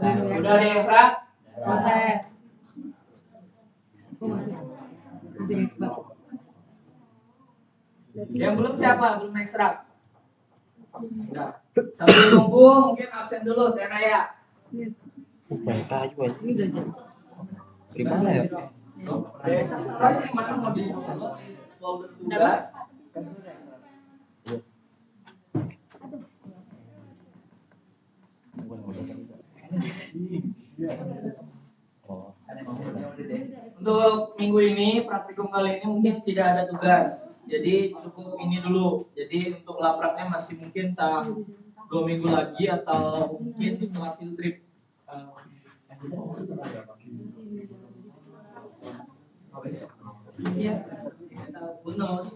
Udah diekstrak? Proses. Yang belum siapa? Belum ekstrak? Enggak. Sambil nunggu mungkin absen dulu, Teh Naya. Banyak kayu aja. Dari mana ya? Mana mau di tugas? Untuk minggu ini, praktikum kali ini mungkin tidak ada tugas. Jadi cukup ini dulu. Jadi untuk lapraknya masih mungkin 2 minggu lagi atau mungkin setelah field trip. Iya. Bonus.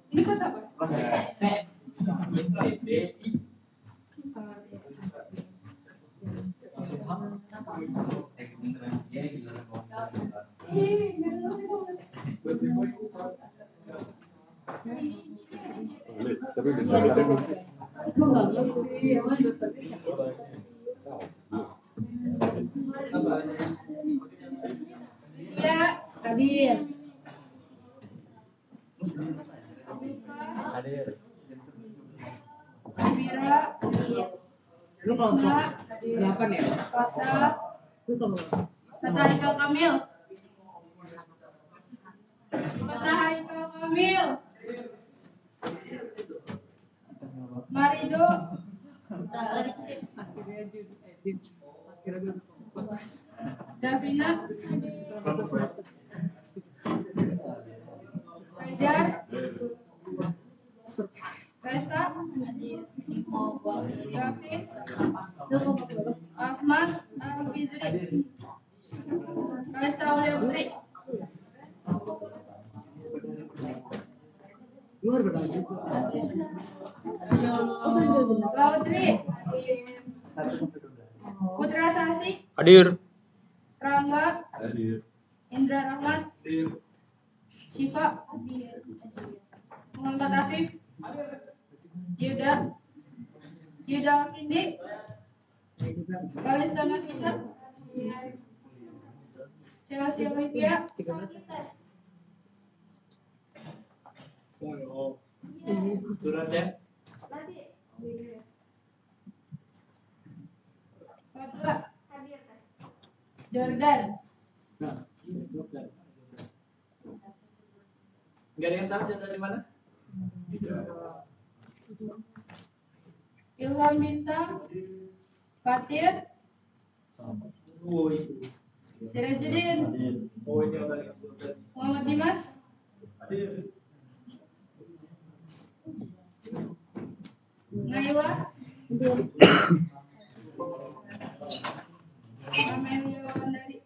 Ini kan apa? Ya, hadir. Mira, Lu kelompok 8 ya? Kata, Lu kelompok. Kata Haikal Kamil. Kata Haikal Kamil. Marido. Davina. Fajar. Resa. Gavin. Ahmad. Fizri. Kalista Aulia Putri. Luar berlanjut. Laudri. Putra Sasi. Hadir. Rangga. Hadir. Indra Rahmat. Hadir. Syifa. Muhammad Afif. Yuda. Yuda Kindi. Kalista Nafisa. Chelsea Olivia. Suratnya? Fadla. Jordan. Enggak ada yang tahu dia dari mana? Ilham Bintang. Fatir. Sirajudin. Oh, ini orang yang Muhammad Dimas. Naiwa. Amelia Wandari.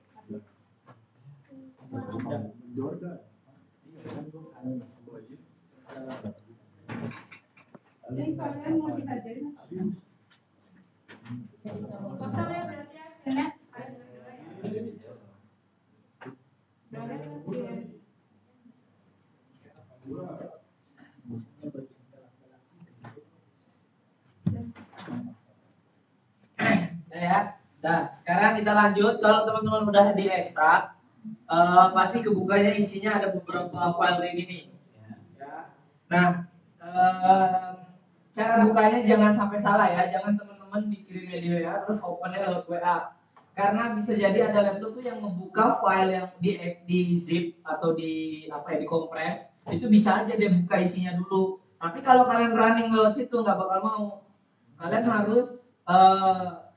Jadi kalian mau dihadirin? Kosong ya berarti absennya. Ya. Nah, sekarang kita lanjut. Kalau teman-teman udah diekstrak, pasti kebukanya isinya ada beberapa file ini nih. Ya. Nah, cara bukanya jangan sampai salah ya. Jangan teman-teman dikirim video ya, terus opennya lewat WA. Karena bisa jadi ada laptop tuh yang membuka file yang di zip atau di kompres, itu bisa aja dia buka isinya dulu. Tapi kalau kalian running lewat situ nggak bakal mau. Kalian harus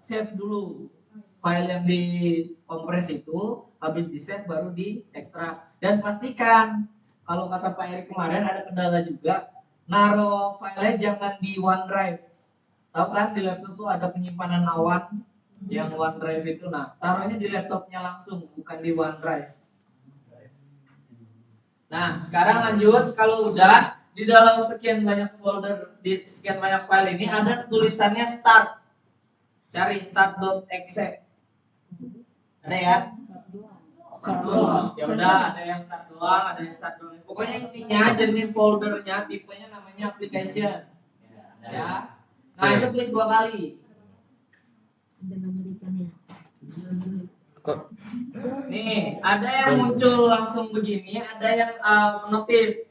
save dulu file yang di kompres itu, habis di save baru di ekstrak. Dan pastikan kalau kata Pak Erik kemarin ada kendala juga, naruh filenya jangan di OneDrive. Tahu kan di laptop tuh ada penyimpanan awan yang OneDrive itu, nah taruhnya di laptopnya langsung, bukan di OneDrive. Nah sekarang lanjut, kalau udah di dalam sekian banyak folder, di sekian banyak file ini ada tulisannya start. Cari start.exe. Ada ya? Ya udah, ada yang start doang, ada yang start doang. Pokoknya intinya jenis foldernya, tipenya namanya application. Ya. Nah, itu klik 2 kali. Kok Nih, ada yang muncul langsung begini, ada yang notif,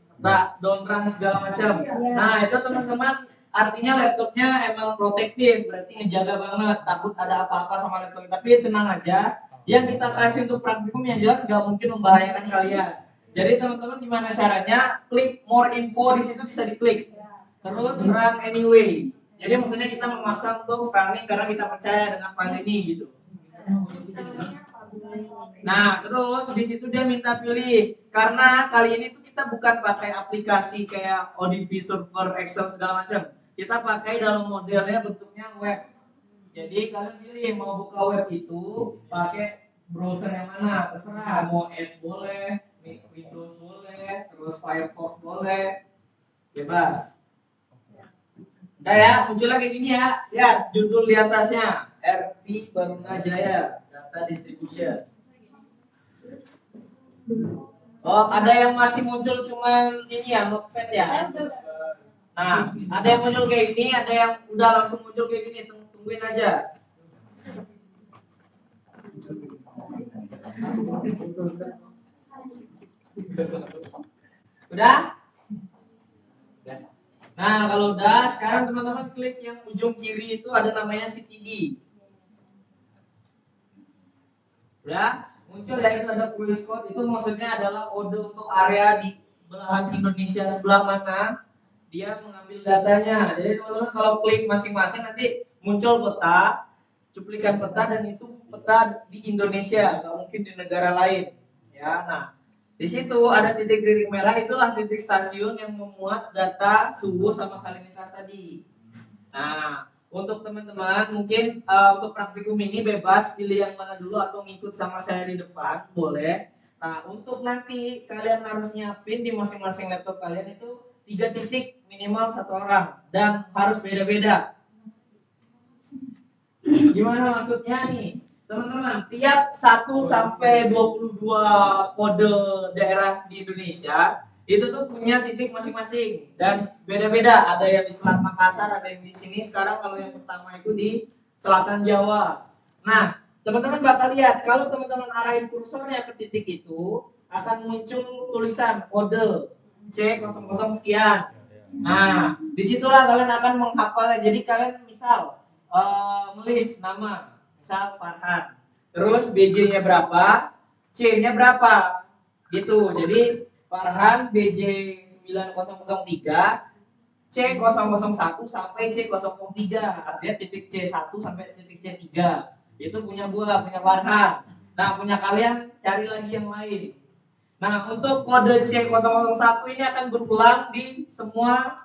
don't run segala macam. Nah, itu teman-teman artinya laptopnya emang protektif, berarti ngejaga banget, takut ada apa-apa sama laptop. Tapi tenang aja, yang kita kasih untuk praktikum yang jelas nggak mungkin membahayakan kalian. Jadi teman-teman gimana caranya? Klik more info, di situ bisa diklik. Terus run anyway. Jadi maksudnya kita memaksa untuk running karena kita percaya dengan file ini gitu. Nah, terus di situ dia minta pilih karena kali ini tuh kita bukan pakai aplikasi kayak Adobe Server, Excel segala macam. Kita pakai dalam modelnya bentuknya web. Jadi kalian pilih mau buka web itu pakai browser yang mana, terserah. Mau Edge boleh, Windows boleh, terus Firefox boleh, bebas. Udah ya, munculnya kayak gini ya. Lihat judul di atasnya, RP Barunajaya Data Distribution. Oh, ada yang masih muncul cuman ini ya, notepad ya. Nah, ada yang muncul kayak gini, ada yang udah langsung muncul kayak gini. Tungguin aja. Udah? Nah, kalau udah, sekarang teman-teman klik yang ujung kiri itu ada namanya CTD. Ya, muncul ya, itu ada cruise code, itu maksudnya adalah kode untuk area di belahan Indonesia sebelah mana dia mengambil datanya. Jadi teman-teman kalau klik masing-masing nanti muncul peta, cuplikan peta, dan itu peta di Indonesia, nggak mungkin di negara lain. Ya, nah di situ ada titik-titik merah, itulah titik stasiun yang memuat data suhu sama salinitas tadi. Nah, untuk teman-teman mungkin untuk praktikum ini bebas pilih yang mana dulu atau ngikut sama saya di depan, boleh. Nah, untuk nanti kalian harus nyiapin di masing-masing laptop kalian itu 3 titik minimal 1 orang dan harus beda-beda. Gimana maksudnya nih? Teman-teman, tiap 1 sampai 22 kode daerah di Indonesia itu tuh punya titik masing-masing dan beda-beda. Ada yang di Selat Makassar, ada yang di sini. Sekarang kalau yang pertama itu di Selatan Jawa. Nah, teman-teman bakal lihat kalau teman-teman arahin kursornya ke titik itu akan muncul tulisan kode C00 sekian. Nah, disitulah kalian akan menghafalnya. Jadi kalian misal menulis nama misal Farhan, terus BJ-nya berapa, C-nya berapa, gitu. Jadi Farhan BJ 9003, C001 sampai C003, artinya titik C1 sampai titik C3. Itu punya gua, punya Farhan. Nah, punya kalian cari lagi yang lain. Nah, untuk kode C001 ini akan berulang di semua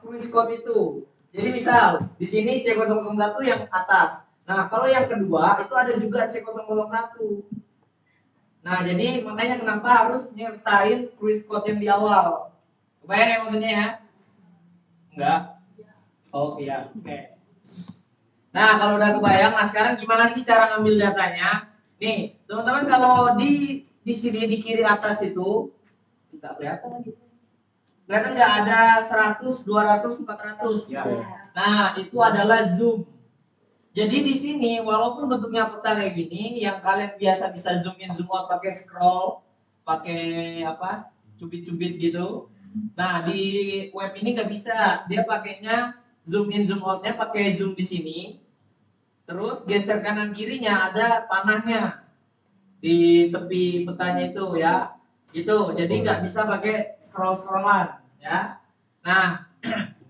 cruise code itu. Jadi misal di sini C001 yang atas. Nah, kalau yang kedua itu ada juga C001. Nah, jadi makanya kenapa harus nyertain cruise code yang di awal. Kebayang ya maksudnya ya? Enggak? Oh iya, oke. Nah, kalau udah kebayang, nah sekarang gimana sih cara ngambil datanya? Nih, teman-teman kalau di sini di kiri atas itu tidak kelihatan lagi. Kelihatan nggak ada 100, 200, 400? Ya. Nah, itu adalah zoom. Jadi di sini walaupun bentuknya peta kayak gini, yang kalian biasa bisa zoom in zoom out pakai scroll, pakai apa? Cubit-cubit gitu. Nah, di web ini nggak bisa. Dia pakainya zoom in zoom outnya pakai zoom di sini. Terus geser kanan kirinya ada panahnya di tepi petanya itu ya. Itu. Jadi nggak bisa pakai scroll-scrollan ya. Nah,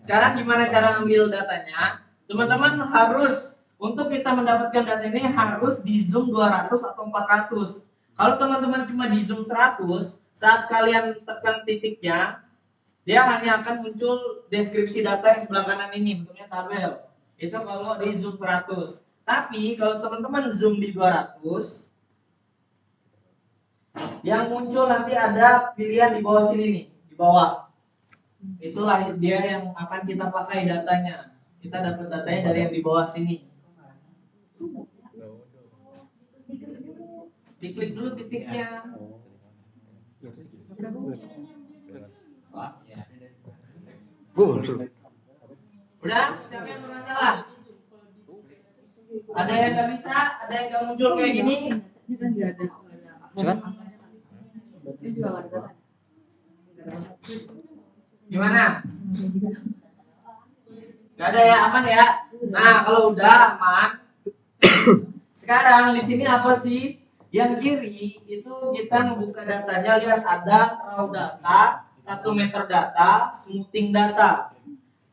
sekarang gimana cara ngambil datanya? Teman-teman harus untuk kita mendapatkan data ini harus di zoom 200 atau 400. Kalau teman-teman cuma di zoom 100, saat kalian tekan titiknya, dia hanya akan muncul deskripsi data yang sebelah kanan ini, bentuknya tabel. Itu kalau di zoom 100. Tapi kalau teman-teman zoom di 200, yang muncul nanti ada pilihan di bawah sini nih, di bawah. Itulah dia yang akan kita pakai datanya. Kita dapat datanya dari yang di bawah sini. Diklik dulu titiknya. Udah, siapa yang bermasalah? Ada yang nggak bisa, ada yang nggak muncul kayak gini. Ini kan nggak ada. Sikat. Ini juga nggak ada. Gimana? Gak ada ya, aman ya. Nah, kalau udah aman, sekarang di sini apa sih? Yang kiri itu kita ngebuka datanya, lihat ada raw data, 1 meter data, smoothing data.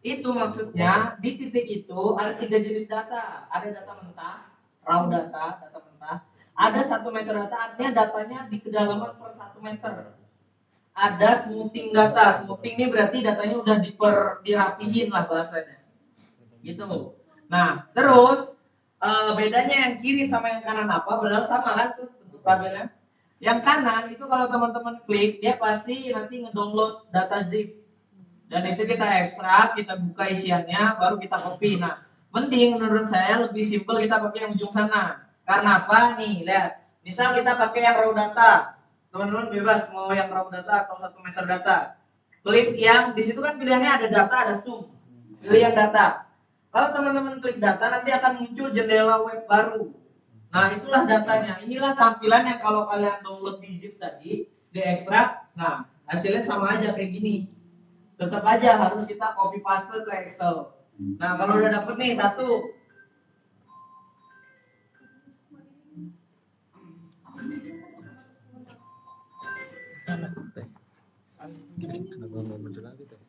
Itu maksudnya di titik itu ada 3 jenis data. Ada data mentah, raw data, data mentah. Ada 1 meter data, artinya datanya di kedalaman per 1 meter. Ada smoothing data. Smoothing ini berarti datanya udah dirapiin lah bahasanya. Gitu. Nah, terus bedanya yang kiri sama yang kanan apa? Padahal sama kan tuh bentuk tabelnya. Yang kanan itu kalau teman-teman klik, dia pasti nanti ngedownload data zip. Dan itu kita ekstrak, kita buka isiannya, baru kita copy. Nah, mending menurut saya lebih simpel kita pakai yang ujung sana. Karena apa? Nih, lihat. Misal kita pakai yang raw data. Teman-teman bebas mau yang raw data atau 1 meter data. Klik yang di situ kan pilihannya ada data, ada zoom. Pilih yang data. Kalau teman-teman klik data nanti akan muncul jendela web baru. Nah, itulah datanya. Inilah tampilan yang kalau kalian download di zip tadi, diekstrak. Nah, hasilnya sama aja kayak gini. Tetap aja harus kita copy paste ke Excel. Nah, kalau udah dapet nih satu, Kenapa mau muncul lagi tuh?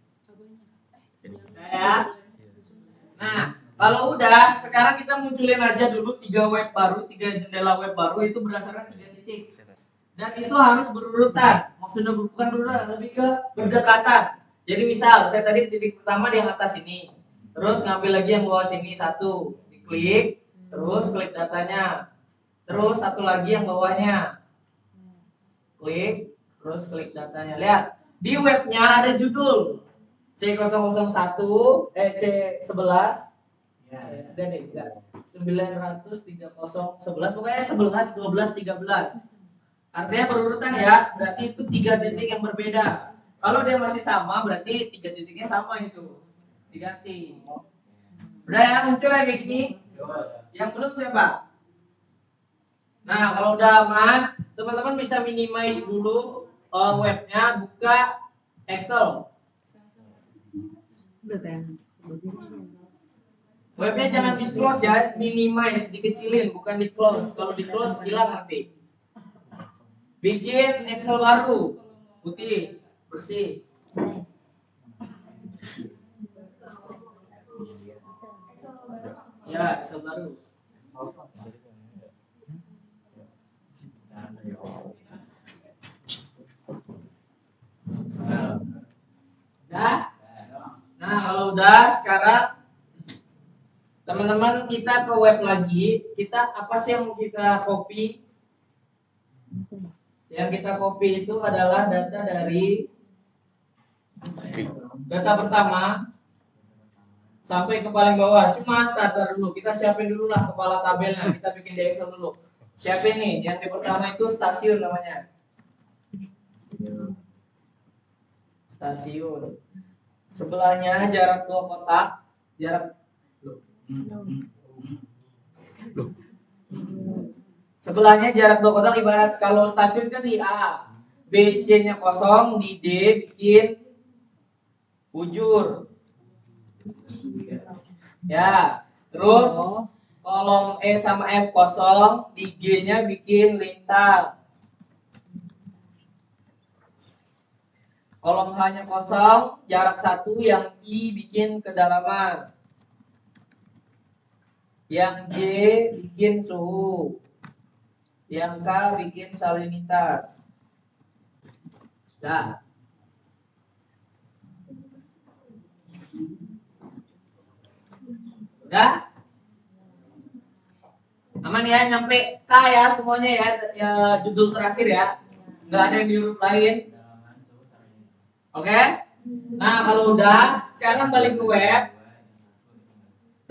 ya. Nah, kalau udah, sekarang kita munculin aja dulu 3 web baru, 3 jendela web baru itu berdasarkan 3 titik. Dan itu harus berurutan. Maksudnya bukan berurutan, lebih ke berdekatan. Jadi misal, saya tadi titik pertama di yang atas ini. Terus ngambil lagi yang bawah sini satu, diklik, terus klik datanya. Terus satu lagi yang bawahnya. Klik, terus klik datanya. Lihat, di webnya ada judul C001, C11. Ya, ada nih, 93011, pokoknya 11, 12, 13. Artinya berurutan ya, berarti itu 3 titik yang berbeda. Kalau dia masih sama, berarti 3 titiknya sama itu. Diganti. Udah ya, muncul ya kayak gini. Yang belum siapa? Nah, kalau udah aman, teman-teman bisa minimize dulu webnya, buka Excel. Udah tayang. Webnya jangan di close ya, minimize, dikecilin, bukan di close. Kalau di close hilang nanti. Bikin Excel baru, putih, bersih. Ya, Excel baru. Udah? Nah, kalau udah, sekarang teman-teman kita ke web lagi. Kita apa sih yang mau kita copy? Yang kita copy itu adalah data dari data pertama sampai ke paling bawah. Cuma tar dulu, kita siapin dulu lah kepala tabelnya. Kita bikin di Excel dulu. Siapin nih, yang di pertama itu stasiun namanya. Stasiun. Sebelahnya jarak 2 kotak, jarak sebelahnya jarak 2 kotak, ibarat kalau stasiun kan di A, B, C-nya kosong, di D bikin bujur. Ya, terus kolom E sama F kosong, di G-nya bikin lintang. Kolom H-nya kosong, jarak 1, yang I bikin kedalaman. Yang J bikin suhu. Yang K bikin salinitas. Dah. Udah? Aman ya, nyampe K ya semuanya ya, judul terakhir ya. Nggak ada yang di huruf lain. Oke? Nah, kalau udah, sekarang balik ke web.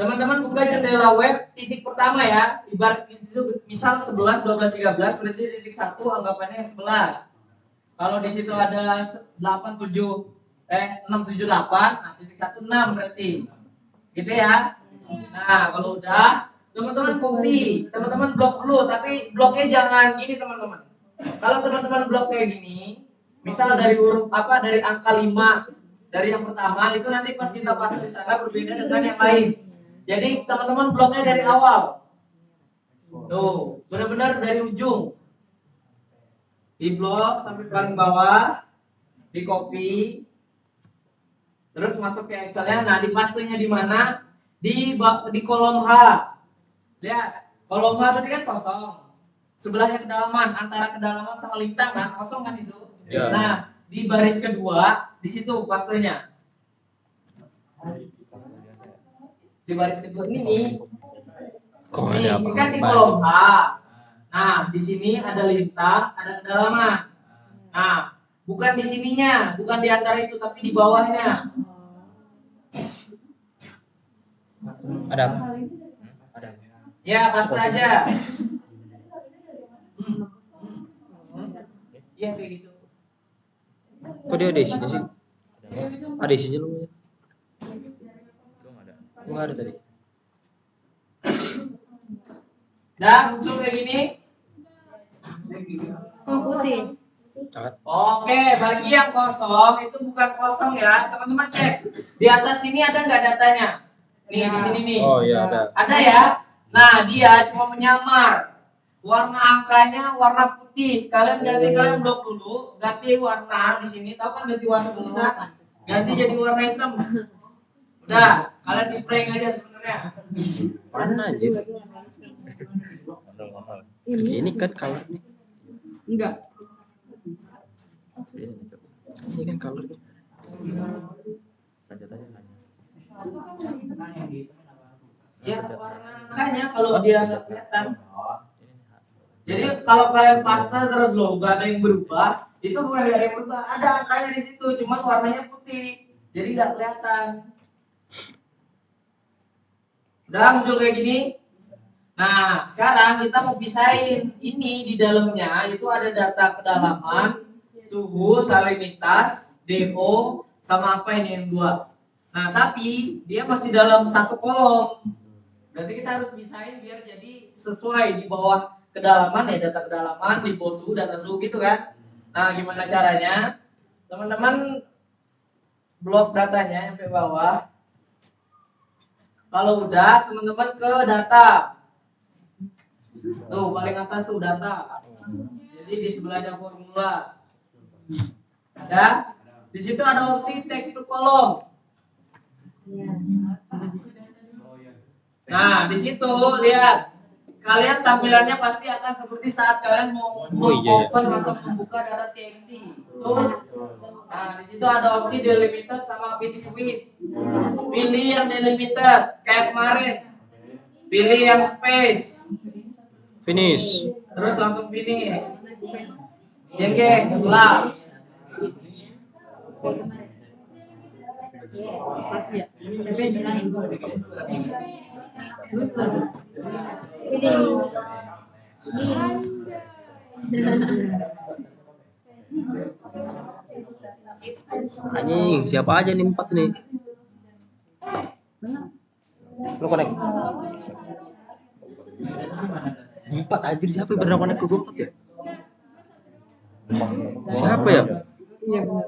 Teman-teman buka jendela web titik pertama ya. Ibarat itu misal 11, 12, 13 berarti titik 1 anggapannya yang 11. Kalau di situ ada 8, 7, 6, 7, 8, nah titik 1, 6 berarti. Gitu ya. Nah, kalau udah teman-teman copy, teman-teman blok dulu, tapi bloknya jangan gini teman-teman. Kalau teman-teman blok kayak gini, misal dari huruf apa dari angka 5 dari yang pertama itu nanti pas kita pasang di sana berbeda dengan yang lain. Jadi teman-teman bloknya dari awal. Tuh, benar-benar dari ujung. Di blok sampai paling bawah, di copy, terus masuk ke Excelnya. Nah, di pastenya di mana? Di kolom H. Lihat, kolom H tadi kan kosong. Sebelahnya kedalaman, antara kedalaman sama lintang kan kosong kan itu. Ya. Nah, di baris kedua, di situ pastenya. Di baris kedua ini. Kok Ini, ada ini kan di apa? kolom H. Nah, di sini ada lintang, ada kedalaman. Nah, bukan di sininya, bukan di antara itu, tapi di bawahnya. Ada apa? Ada. Ya, pasta aja. Iya, kayak gitu. Kok dia ada isinya sih? Ada isinya lu? Belum ada. Gua nggak ada tadi. Dah muncul kayak gini. Oh, putih. Jangan. Oke, bagi yang kosong itu bukan kosong ya, teman-teman cek. Di atas sini ada nggak datanya? Nih di sini nih. Oh iya ada. Ada ya. Nah dia cuma menyamar. Warna angkanya warna putih. Kalian blok dulu, ganti warna di sini. Tahu kan ganti warna tulisan? Ganti jadi warna hitam. Udah, kalian di prank aja sebenarnya. Mana aja? Mahal. Ini kan colornya. Enggak. Ini kan colornya. Lanjut aja nanya. Ya warna angkanya kalau dia nggak kelihatan. Ini Jadi kalau kalian pasta terus loh nggak ada yang berubah, itu bukan nggak ada yang berubah, ada angkanya di situ, cuman warnanya putih, jadi nggak kelihatan. Udah muncul kayak gini. Nah sekarang kita mau pisahin ini di dalamnya itu ada data kedalaman, suhu, salinitas, DO, sama apa ini yang dua. Nah tapi dia masih dalam satu kolom. Berarti kita harus pisahin biar jadi sesuai di bawah kedalaman ya data kedalaman, di bawah suhu data suhu gitu kan. Nah gimana caranya? Teman-teman blok datanya sampai bawah. Kalau udah teman-teman ke data. Tuh paling atas tuh data. Jadi di sebelahnya formula. Ada. Di situ ada opsi text to column. Nah, di situ lihat kalian tampilannya pasti akan seperti saat kalian mau open atau membuka data txt. Tuh. Nah, di situ ada opsi delimited sama finish with. Pilih yang delimited kayak kemarin. Pilih yang space. Finish. Terus langsung finish. Jeng, ulang. Pasti ya. Tapi jelasin. Anjing, siapa aja nih 4 nih? Lu connect. 4 anjir, siapa yang pernah connect ke gua 4 ya? Siapa ya? Iya benar.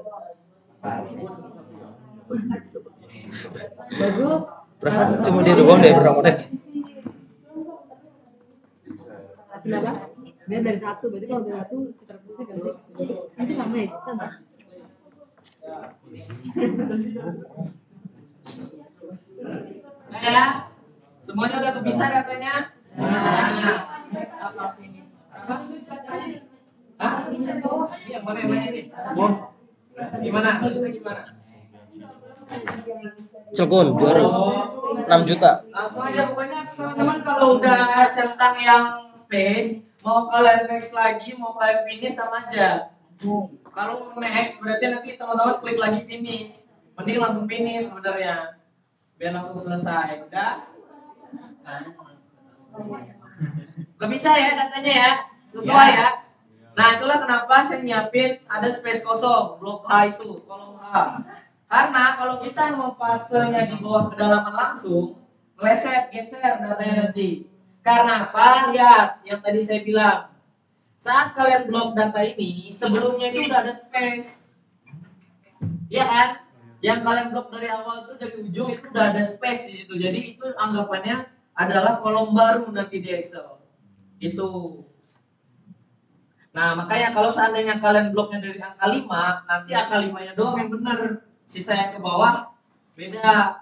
Bagus. Perasaan cuma dia doang deh yang pernah connect. Kenapa? Dia dari satu, berarti kalau dari satu sekitar putih kan sih? Itu sama ya? Sama. Nah ya, semuanya udah kepisah katanya. Nah. Apa? Hah? Iya, mana yang nanya nih? Gimana? Tulisnya gimana? Cilegon juara 6 juta. Langsung aja pokoknya teman-teman kalau udah centang yang space, mau kalian next lagi, mau kalian finish sama aja. Kalau next berarti nanti teman-teman klik lagi finish. Mending langsung finish sebenarnya. Biar langsung selesai. Udah? Gak bisa ya datanya ya, sesuai ya. Nah itulah kenapa saya nyiapin ada space kosong, blok H itu, kolom H. Karena kalau kita mau pastenya di bawah kedalaman langsung, meleset, geser datanya nanti. Karena apa? Lihat yang tadi saya bilang. Saat kalian blok data ini, sebelumnya itu udah ada space. Iya kan? Yang kalian blok dari awal itu dari ujung itu udah ada space di situ. Jadi itu anggapannya adalah kolom baru nanti di Excel. Itu. Nah, makanya kalau seandainya kalian bloknya dari angka 5, nanti angka 5-nya doang yang benar. Sisa yang ke bawah beda.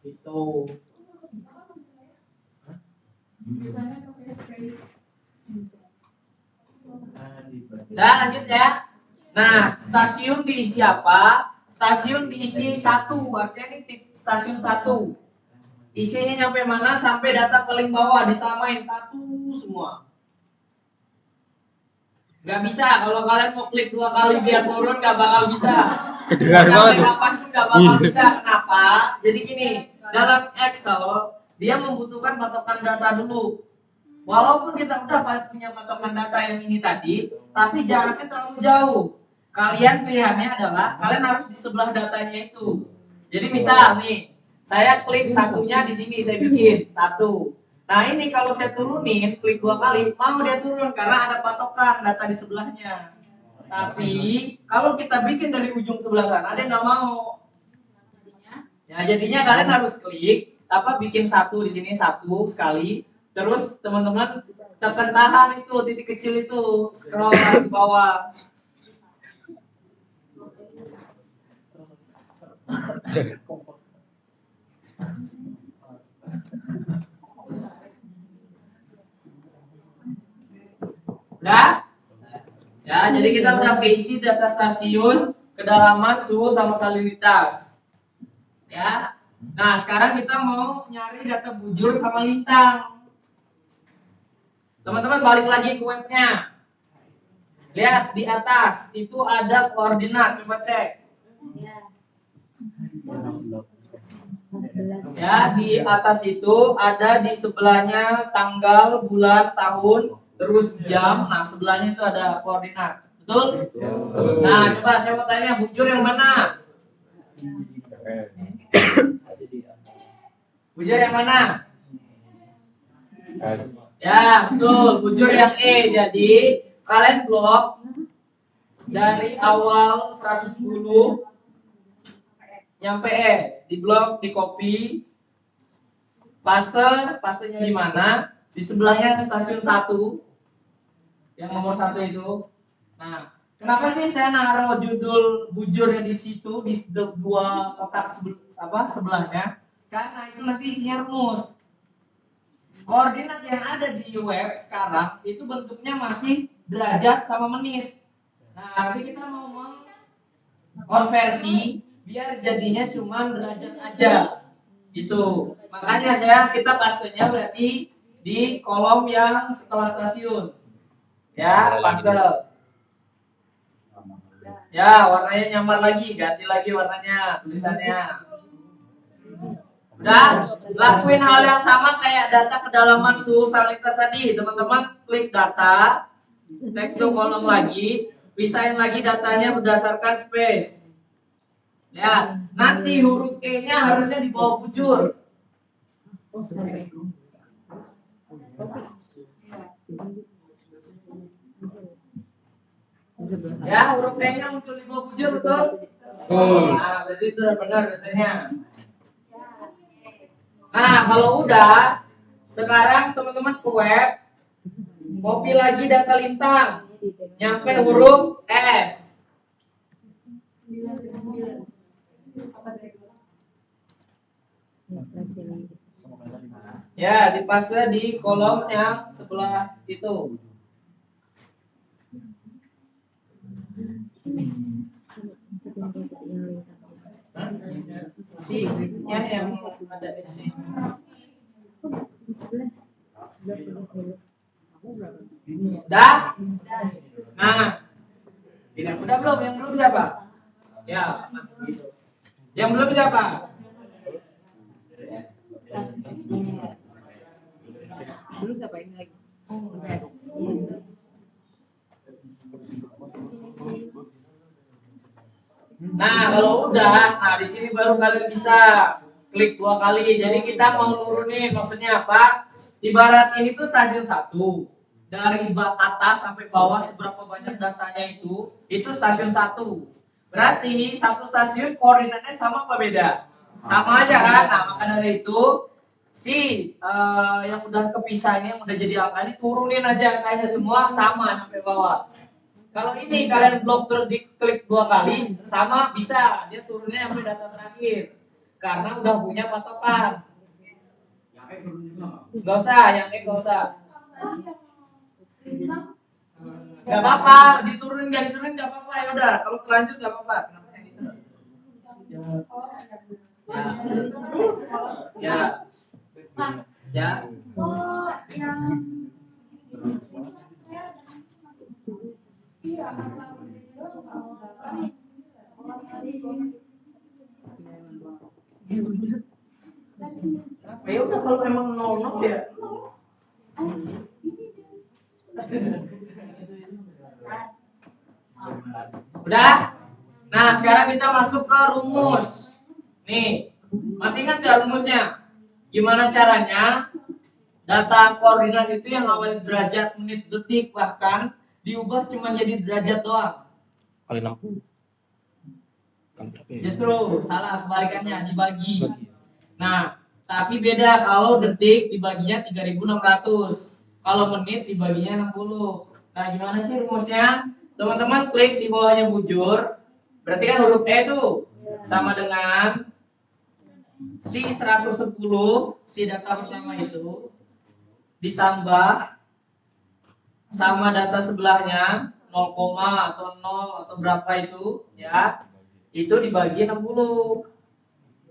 Itu. Misalnya pakai space. Udah lanjut ya. Nah, stasiun diisi apa? Stasiun diisi 1, artinya ini stasiun 1. Isinya nyampe mana? Sampai data paling bawah disamain 1 semua. Gak bisa, kalau kalian mau klik 2 kali biar turun gak bakal bisa. Kedengar Sampai banget tuh. kapan pun gak bakal bisa. Kenapa? Jadi gini, dalam Excel dia membutuhkan patokan data dulu. Walaupun kita udah punya patokan data yang ini tadi, tapi jaraknya terlalu jauh. Kalian pilihannya adalah kalian harus di sebelah datanya itu. Jadi misal nih, saya klik satunya di sini, saya bikin 1. Nah ini kalau saya turunin, klik 2 kali, mau dia turun karena ada patokan data di sebelahnya. Tapi kalau kita bikin dari ujung sebelah sana, dia nggak mau. Ya jadinya kalian harus klik, bikin 1 di sini 1 sekali. Terus teman-teman tekan tahan itu titik kecil itu, scroll ke bawah. Udah? Ya, jadi kita udah isi data stasiun, kedalaman, suhu sama salinitas. Ya. Nah, sekarang kita mau nyari data bujur sama lintang. Teman-teman balik lagi ke webnya. Lihat di atas itu ada koordinat, coba cek. Ya, di atas itu ada di sebelahnya tanggal, bulan, tahun, terus jam. Nah, sebelahnya itu ada koordinat. Betul? Nah, coba saya mau tanya, bujur yang mana? Bujur yang mana? Ya, betul. Bujur yang E. Jadi, kalian blok dari awal 110 nyampe E. Di blok, di copy. Pastenya di mana? Di sebelahnya stasiun 1. Yang nomor 1 itu. Nah, kenapa sih saya naruh judul bujurnya di situ di 2 kotak sebelahnya? Karena itu nanti isinya rumus. Koordinat yang ada di web sekarang itu bentuknya masih derajat sama menit. Nah, nanti kita mau mengkonversi biar jadinya cuma derajat aja. Itu. Makanya kita pastenya berarti di kolom yang setelah stasiun. Ya, paste. Ya, warnanya nyamar lagi, ganti lagi warnanya, tulisannya. Udah, lakuin hal yang sama kayak data kedalaman suhu salinitas tadi. Teman-teman klik data, text to kolom lagi, pisahin lagi datanya berdasarkan space. Ya, nanti huruf E-nya harusnya di bawah bujur. Ya, huruf E-nya muncul di bawah bujur, betul? Nah, berarti itu udah benar datanya. Nah, kalau udah, sekarang teman-teman ke web, copy lagi data lintang, nyampe huruf S. Ya, dipaste di kolom yang sebelah itu. Si-nya yang ada di sini. Dah? Nah, udah belum? Yang belum siapa? Ya, yang belum siapa? Dulu siapa ini lagi? Best. Nah, kalau udah, nah di sini baru kalian bisa klik 2 kali. Jadi kita mau nurunin, maksudnya apa? Ibarat ini tuh stasiun 1. Dari atas sampai bawah seberapa banyak datanya itu stasiun 1. Berarti satu stasiun koordinatnya sama apa beda? Sama aja kan? Nah, maka dari itu yang udah kepisah ini, yang udah jadi angka ini turunin aja angkanya semua sama sampai bawah. Kalau ini kalian blok terus diklik 2 kali, sama bisa dia turunnya sampai data terakhir, karena udah punya patokan. Gak usah, yang ini gak usah. Gak apa-apa, diturunin gak diturunin gak apa-apa, ya udah. Kalau terlanjur gak apa-apa. Ya, ya. Ya udah kalau emang 00 ya. Udah? Nah, sekarang kita masuk ke rumus. Nih, masih ingat gak rumusnya? Gimana caranya data koordinat itu yang awalnya derajat, menit, detik, bahkan diubah cuma jadi derajat doang? Kali 60. Kan berapa ya? Justru salah, kebalikannya dibagi. Nah, tapi beda kalau detik dibaginya 3600. Kalau menit dibaginya 60. Nah, gimana sih rumusnya? Teman-teman klik di bawahnya bujur. Berarti kan huruf E itu sama dengan si 110, si data pertama itu ditambah sama data sebelahnya 0, atau 0 atau berapa itu ya. Itu dibagi 60.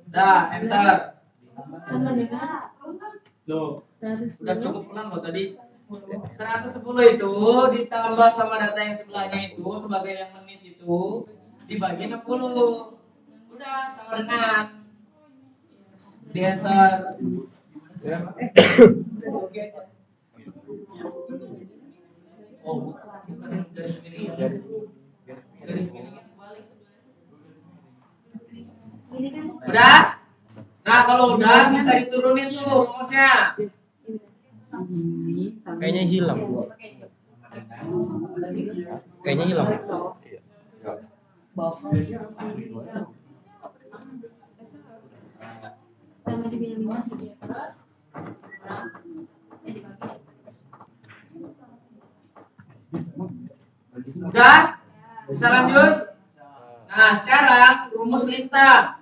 Dah, enter. Loh, udah cukup pelan loh tadi. 110 itu ditambah sama data yang sebelahnya itu sebagai yang menit itu dibagi 60. Udah sama dengan di enter. Oke. Oh, dari sini ya. Dari sini balik. Udah? Nah, kalau udah bisa diturunin tuh rumusnya. Kayaknya hilang. Kayaknya hilang. Udah? Bisa lanjut? Nah, sekarang rumus lintang.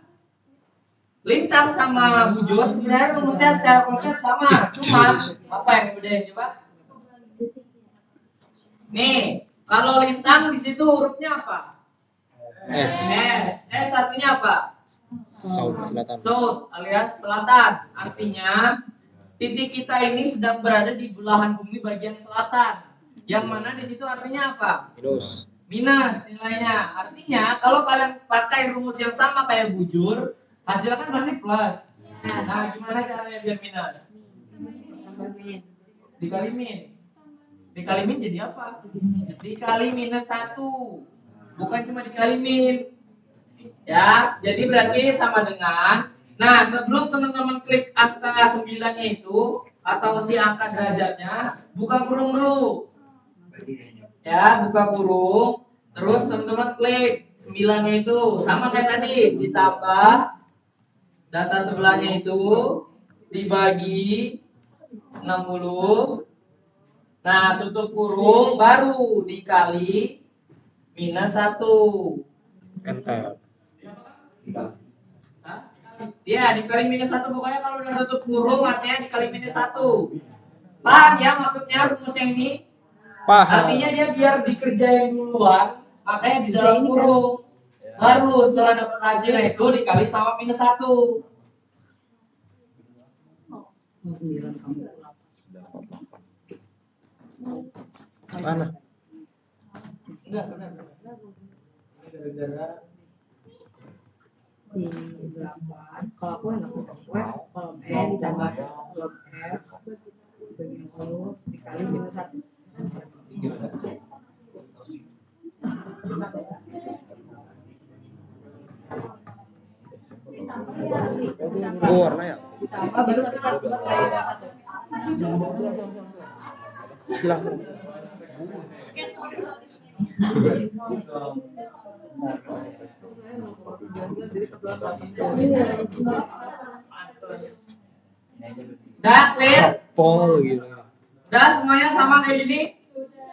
Lintang sama bujur sebenarnya rumusnya secara konsep sama, cuma apa yang bedain coba? Nih, kalau lintang di situ hurufnya apa? S. S artinya apa? South selatan. South alias selatan. Artinya titik kita ini sedang berada di belahan bumi bagian selatan. Yang mana di situ artinya apa? Minus. Minus nilainya. Artinya kalau kalian pakai rumus yang sama kayak bujur, hasilnya kan pasti plus. Nah, gimana caranya biar minus? Dikali min. Dikali min jadi apa? Dikali minus 1. Bukan cuma dikali min. Ya, jadi berarti sama dengan. Nah, sebelum teman-teman klik angka 9-nya itu atau si angka derajatnya, buka kurung dulu. Ya, buka kurung. Terus teman-teman klik 9-nya itu sama kayak tadi, ditambah data sebelahnya itu dibagi 60. Nah, tutup kurung baru dikali minus 1. Enter. Ya, dikali minus 1 pokoknya kalau udah tutup kurung artinya dikali minus 1. Paham ya maksudnya rumus yang ini? Paham. Artinya dia biar dikerjain duluan, makanya di dalam kurung. Baru setelah dapat hasilnya itu dikali sama minus 1. Mana? Enggak, benar. Gara-gara di 8. Kalau aku enak kolom E ditambah kolom F bagi 60 dikali minus 1. Oh, warna ya? Ditambah baru nanti kan buat kayak 1. Silakan. Jadi kebetulan 8. Udah clear? Pol gitu. Udah semuanya sama kayak gini?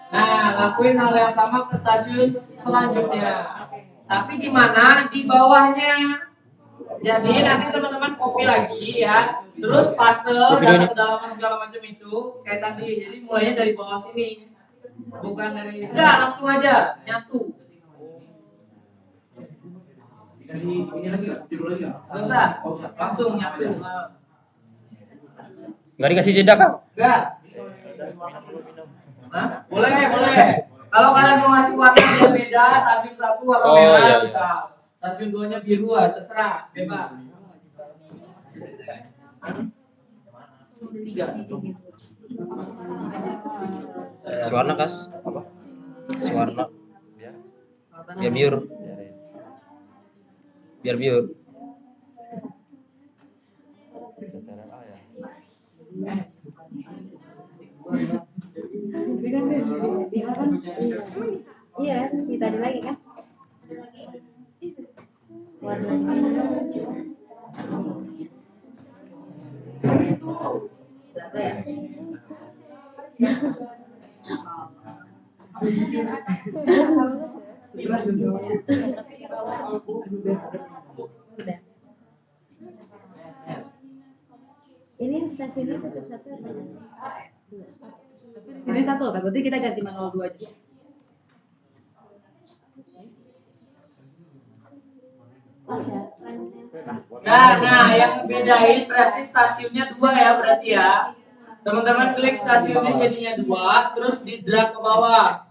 Nah, lakuin hal yang sama ke stasiun selanjutnya. Tapi di mana? Di bawahnya. Jadi nanti teman-teman copy lagi ya. Terus paste data kedalaman segala macam itu kayak tadi. Jadi mulainya dari bawah sini. Bukan dari enggak, langsung aja nyatu. Dikasih ini lagi nggak? Judul lagi nggak? Enggak usah. Langsung nyatu. Nggak dikasih jeda kan? Enggak. Hah? Boleh, boleh. Kalau kalian mau ngasih warna yang beda, stasiun 1 warna Oh, merah iya. bisa. Stasiun 2-nya biru, terserah, bebas. Suarna kas? Apa? Suarna. Biar Biar biur. biarin. Biar biur. Dataran A ya. Iya, di tadi lagi kan? Warnanya Data ya. udah. Ini stasiunnya tetap 1 atau 2? Ini 1 kan? Berarti kita ganti manual 2 aja. Nah, yang bedain berarti stasiunnya 2 ya berarti ya. Teman-teman klik stasiunnya jadinya 2, terus di drag ke bawah.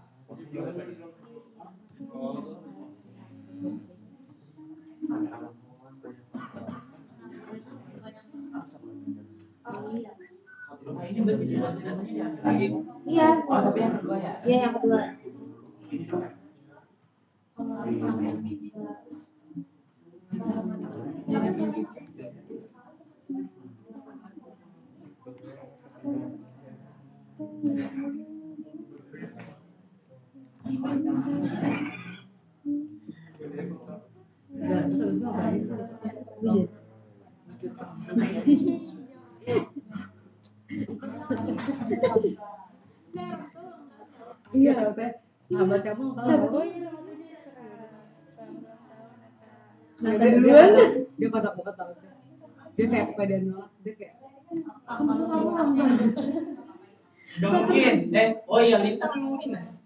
Ini berarti lagi. Iya. Oh, tapi yang kedua ya. Iya, yang kedua. Wujud. Iya, Teh. Sahabat kamu kalau Nonton duluan. dia kotak banget tau. Dia kayak kepedean banget. Dia kayak Udah mungkin. Oh iya, Lintang memang minus.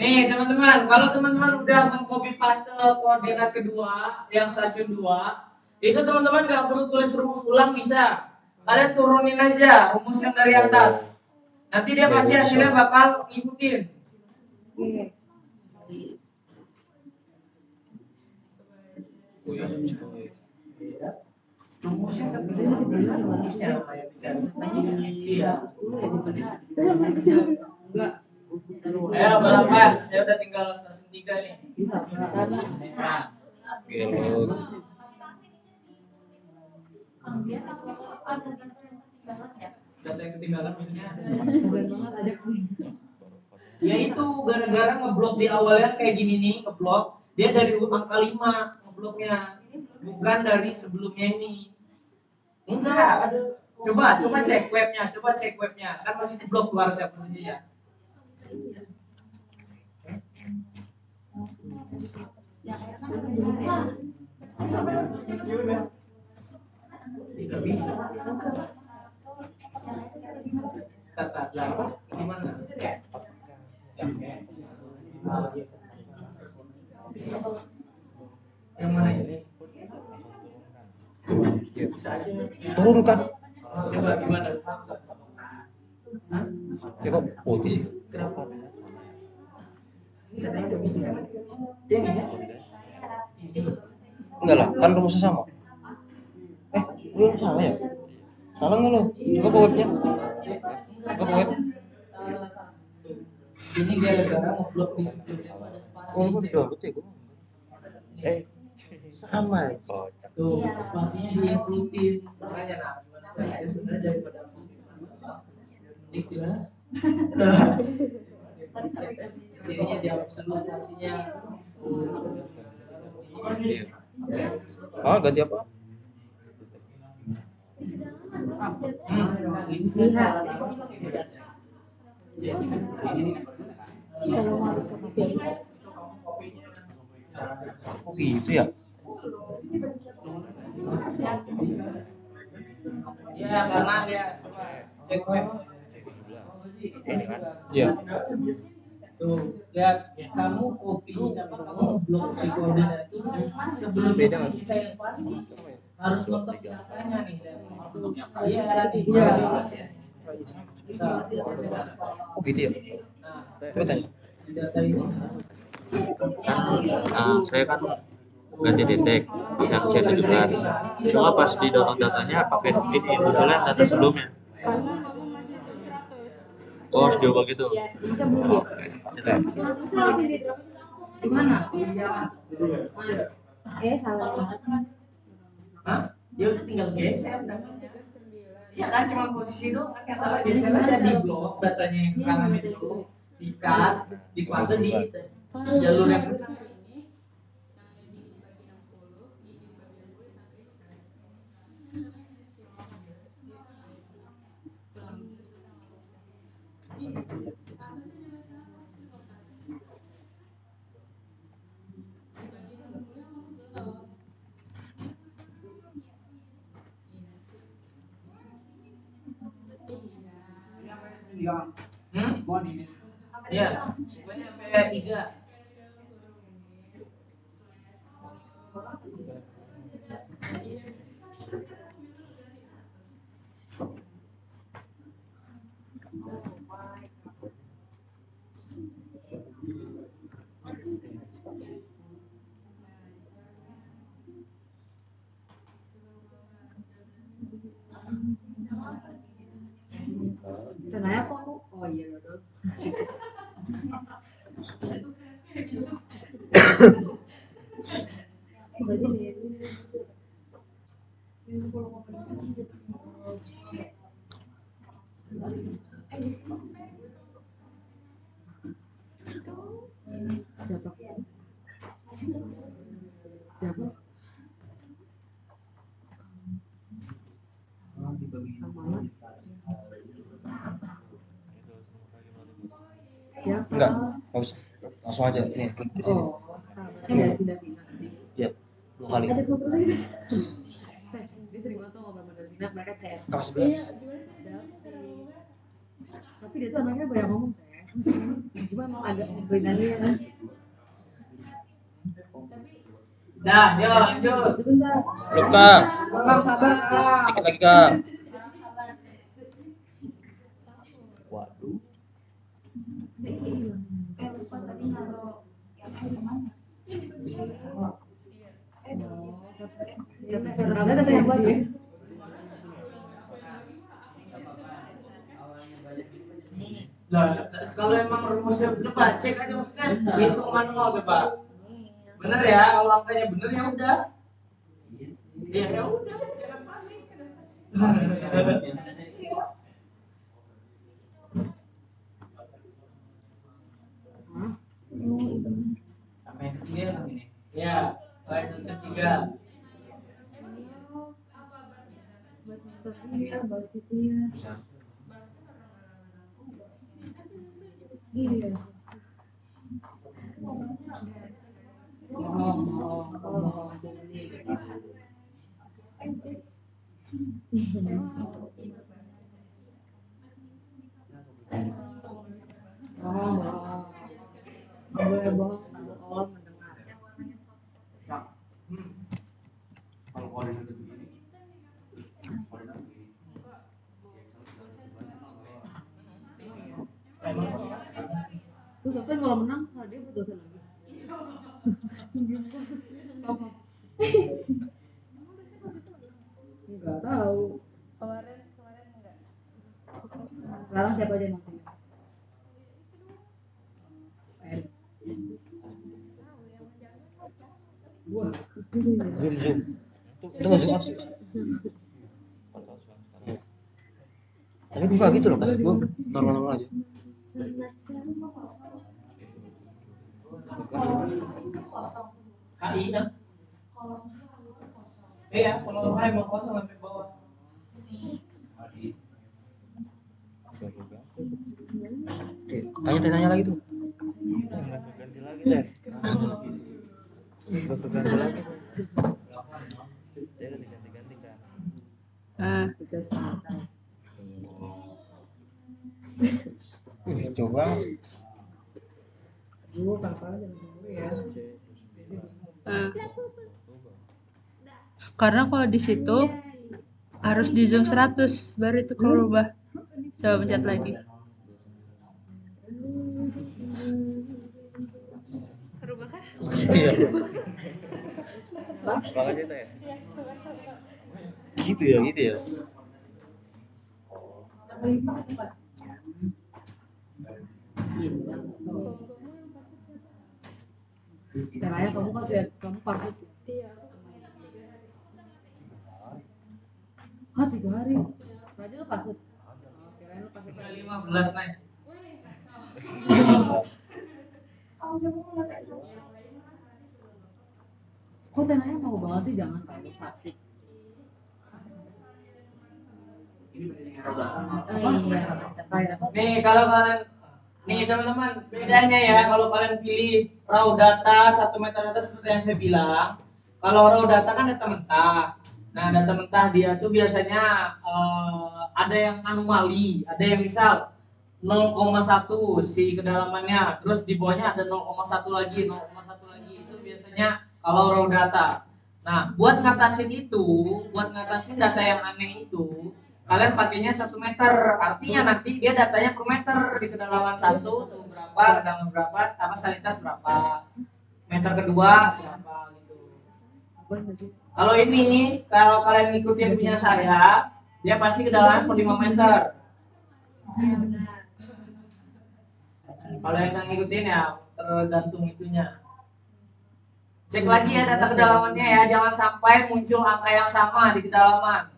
Nih teman-teman, kalau teman-teman udah mengcopy paste koordinat kedua yang stasiun 2, itu teman-teman nggak perlu tulis rumus ulang bisa. Kalian turunin aja rumus yang dari atas. Nanti dia pasti hasilnya bakal ngikutin. Iya. Rumusnya kan Tadi masih bisa rumusnya iya. enggak. Ayo balapan, saya udah tinggal stasiun 3 nih. Bisa enggak. Nah, Gelo. data yang ketinggalan maksudnya. Kasian banget aja sih. Ya itu gara-gara ngeblok di awalnya kayak gini nih, ngeblok. Dia dari angka 5 ngebloknya. Bukan dari sebelumnya ini. Enggak, ada. Coba cek webnya. Kan masih keblok keluar siapa saja ya. Tidak bisa. Kata berapa? Gimana? Yang mana ini? Turunkan. Coba gimana? Hah? Ya kok putih sih? Kenapa? Katanya nggak bisa. Yang ini? Ini. Enggak lah, kan rumusnya sama. Lu salah ya? Salah nggak lo? Coba ke webnya. Coba ke web. Ini gara-gara ngeblok di situ dia tuh ada spasi. Oh, lu kan udah ya gua. Sama. Kocak. Tuh, spasinya diikutin. Makanya nah, gimana caranya sebenarnya daripada aku mending tidak. Sininya dihapus dulu spasinya. Iya. Ah, ganti apa? Ini sih Lihat. salah. Kalau harus ke kopi. Oh gitu ya? Ya karena ya coba cek web. Ini kan. Iya. Tuh, lihat kamu copy apa kamu ngeblok si koordinat itu sebelum Beda itu nggak? sisa spasi harus mentok di angkanya nih dan iya nih. Iya. Bisa. Oh gitu ya? Nah, Coba tanya. di data ini Kan saya kan ganti detek yang C17. Cuma pas di download datanya pakai ini munculnya data sebelumnya. Oh, harus diubah gitu. Bisa belum ya? Oke. Detek. Langsung di drop. Di mana? Salah. Hah? Dia udah tinggal geser dan iya kan cuma posisi doang kan yang salah geser aja di blok datanya yang ke kanan itu di-cut, dipase di jalur yang benar. Iya, pokoknya sampai 3. Kenanya kok aku? Oh iya betul. Berarti dia Siapa? Siapa? Siapa? Enggak, nggak usah. Langsung aja ini klik di sini. Oh, ya tidak pindah. Iya, 2 kali. ada foto lagi. Dia sering banget tuh ngobrol sama Dina, mereka chat. Kelas 11. Tapi dia tuh anaknya banyak ngomong teh. Cuma emang agak dominannya. Dah, yuk lanjut. Sebentar. Belum Kang. Kang sabar Kang. Sedikit lagi Kang. Waduh. Karena ada yang buat ya. Lah, kalau emang rumusnya coba cek aja maksudnya hitung manual deh Pak. Bener ya, kalau angkanya bener ya udah. Iya ya udah, jangan panik. Sampai yang ketiga yang ini. Ya, baik selesai 3. Iya, bahas itu ya. Iya. Boleh bohong kalau Allah mendengar. Kalau koordinat begini, koordinat begini. Terus tapi kalau menang, dia berdosa lagi. Enggak tahu. tahu. Kemarin enggak. Sekarang siapa aja yang nonton? Wah, Zoom zoom. Itu nggak zoom sih. Tapi gue gak gitu loh, pas gue normal-normal aja. HI kan? Iya, kalau HI emang kosong sampai bawah. Oke, tanya lagi tuh. Ganti lagi deh. Ganti lagi. Dia udah diganti-ganti kan. Coba. dulu kakak jangan dulu ya. Karena kalau di situ harus di zoom 100 baru itu berubah. Coba pencet lagi. Berubah kan? Gitu ya. Bang aja itu ya. Gitu ya. Caranya kamu kan sudah kamu pasut. Iya. Ah 3 hari. Raja lu pasut. Kirain lu pasut. 15 naik. Kok tenanya mau banget sih jangan kamu sakit. Nih kalau kalian nih teman-teman bedanya ya kalau kalian pilih raw data 1 meter data seperti yang saya bilang, kalau raw data kan data mentah. Nah data mentah dia tuh biasanya ada yang anomali, ada yang misal 0,1 si kedalamannya, terus di bawahnya ada 0,1 lagi, 0,1 lagi itu biasanya kalau raw data. Nah buat ngatasin data yang aneh itu kalian pakainya 1 meter, artinya nanti dia datanya per meter di kedalaman 1 suhu berapa, kedalaman berapa, apa salinitas berapa, meter kedua berapa gitu. Kalau ini, kalau kalian ngikutin punya saya, dia pasti kedalaman per 5 meter. Kalau yang nggak ngikutin ya tergantung itunya. Cek lagi ya data kedalamannya ya, jangan sampai muncul angka yang sama di kedalaman.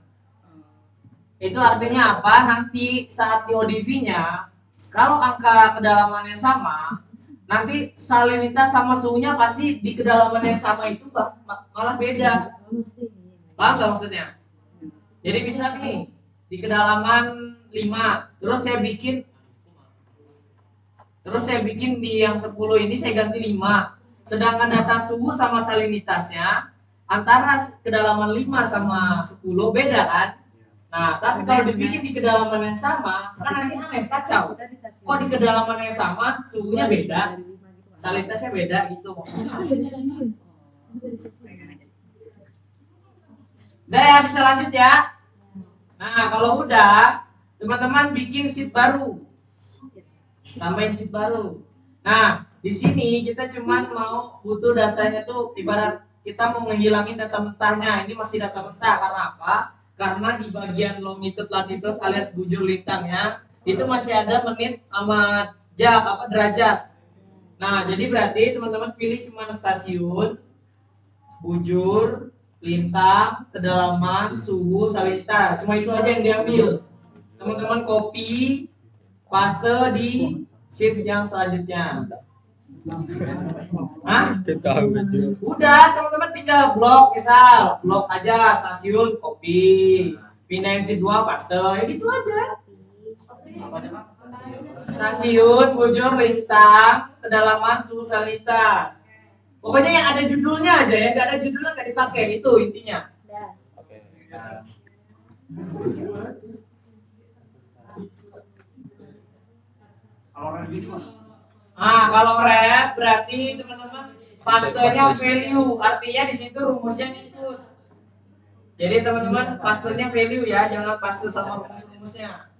Itu artinya apa? Nanti saat di ODV-nya, kalau angka kedalamannya sama, nanti salinitas sama suhunya pasti di kedalaman yang sama itu malah beda. Paham nggak maksudnya? Jadi bisa nih, di kedalaman 5, terus saya bikin di yang 10 ini saya ganti 5. Sedangkan data suhu sama salinitasnya antara kedalaman 5 sama 10 beda kan? Nah, tapi kalau dibikin di kedalaman yang sama, kan nanti aneh, kacau. Kok di kedalaman yang sama, suhunya beda, salinitasnya beda gitu. Udah ya, bisa lanjut ya. Nah, kalau udah, teman-teman bikin sheet baru. Tambahin sheet baru. Nah, di sini kita cuman mau butuh datanya tuh, ibarat kita mau ngehilangin data mentahnya. Ini masih data mentah, karena apa? Karena di bagian longitude latitude alias bujur lintangnya itu masih ada menit sama derajat. Nah, jadi berarti teman-teman pilih cuma stasiun, bujur, lintang, kedalaman, suhu, salinitas. Cuma itu aja yang diambil. Teman-teman copy, paste di sheet yang selanjutnya. Hah? Udah, teman-teman tinggal blok, misal blok aja stasiun, copy, pindahin sheet 2, paste, ya gitu aja. Stasiun, bujur, lintang, kedalaman, suhu, salinitas. Pokoknya yang ada judulnya aja ya, nggak ada judulnya nggak dipakai, itu intinya. Oke. Kalau rem gitu Mas. Kalau ref berarti teman-teman pastenya value, artinya di situ rumusnya ngikut. Jadi teman-teman pastenya value ya, jangan paste sama rumus-rumusnya.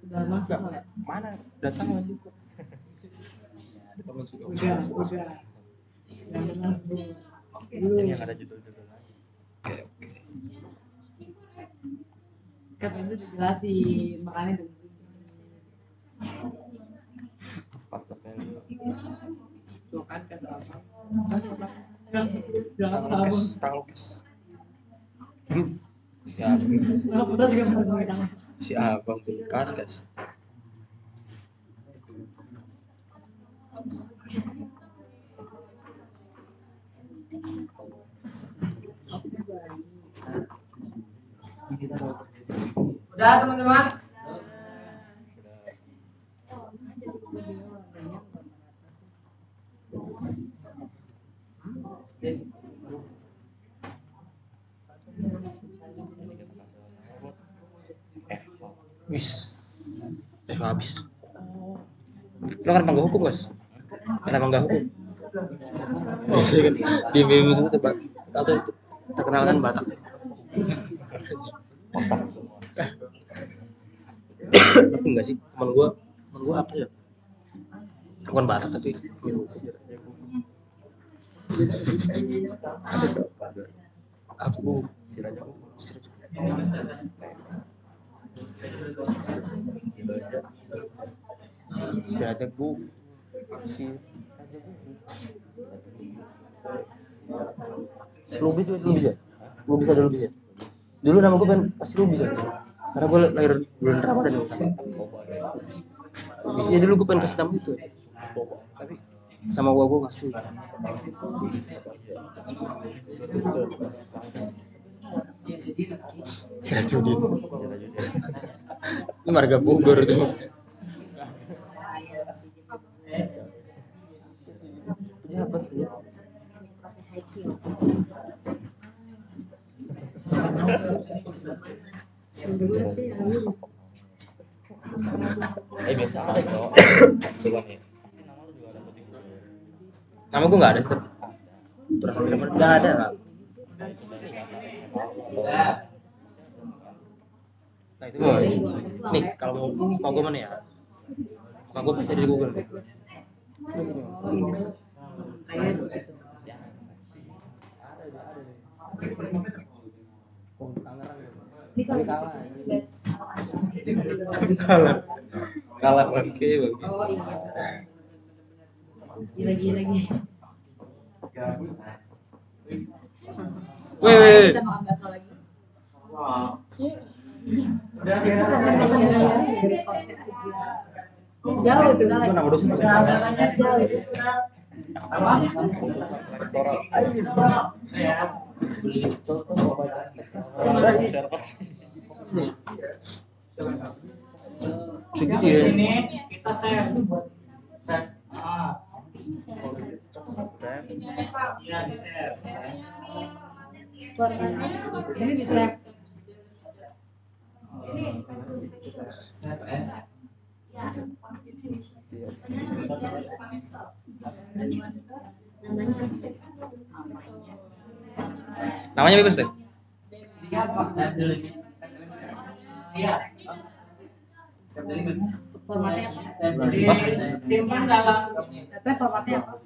Sudah masuk nggak? Mana? Datang lagi kok. Udah. Yang masuk. Ini yang ada judul-judulnya. Kan itu dijelasin makanya itu. Tuh kan kata apa? Tahu kes. Si abang, si abang bekas guys. Udah teman-teman. Wis. Habis. Lo kan panggil hukum, guys. Kenapa enggak hukum? Biasanya kan di meme itu tebak atau terkenal kan Batak. Tapi enggak sih, teman gua apa ya? Bukan Batak tapi meme hukum. Aku si Rajak Bu si Lubis ya Lubis ya dulu nama gue kan pasti Lubis ya karena gue lahir bulan Ramadan ya Lubis ya dulu gue pengen kasih nama itu tapi sama gue nggak setuju Sirajudin ini marga Bogor tuh Biasa ada kok. nama gue nggak ada sih terus nggak ada nggak nah itu mau nih kalau mau gue mana ya mau gue cari di Google Ini kalau guys. kalah bangke Oh iya. Gila. weh Kita makan bakso lagi. Jauh tuh. itu nama dosen Jauh itu. segitu ya Ini kita save. Iya, di save. Ini bisa. namanya bebas deh Iya. Formatnya apa? Jadi simpan dalam Tapi formatnya apa?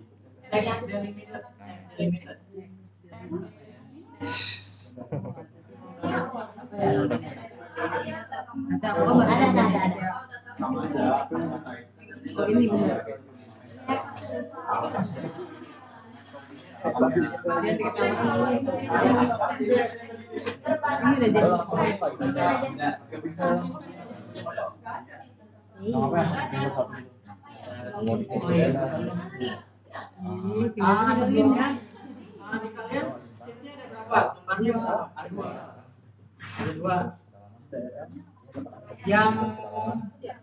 text delimited. Nanti aku kan Ada. Oh ini bener. Ini udah jadi. Sebelumnya di kalian seatnya ada berapa? Lembarnya berapa? Ada dua. Yang motor,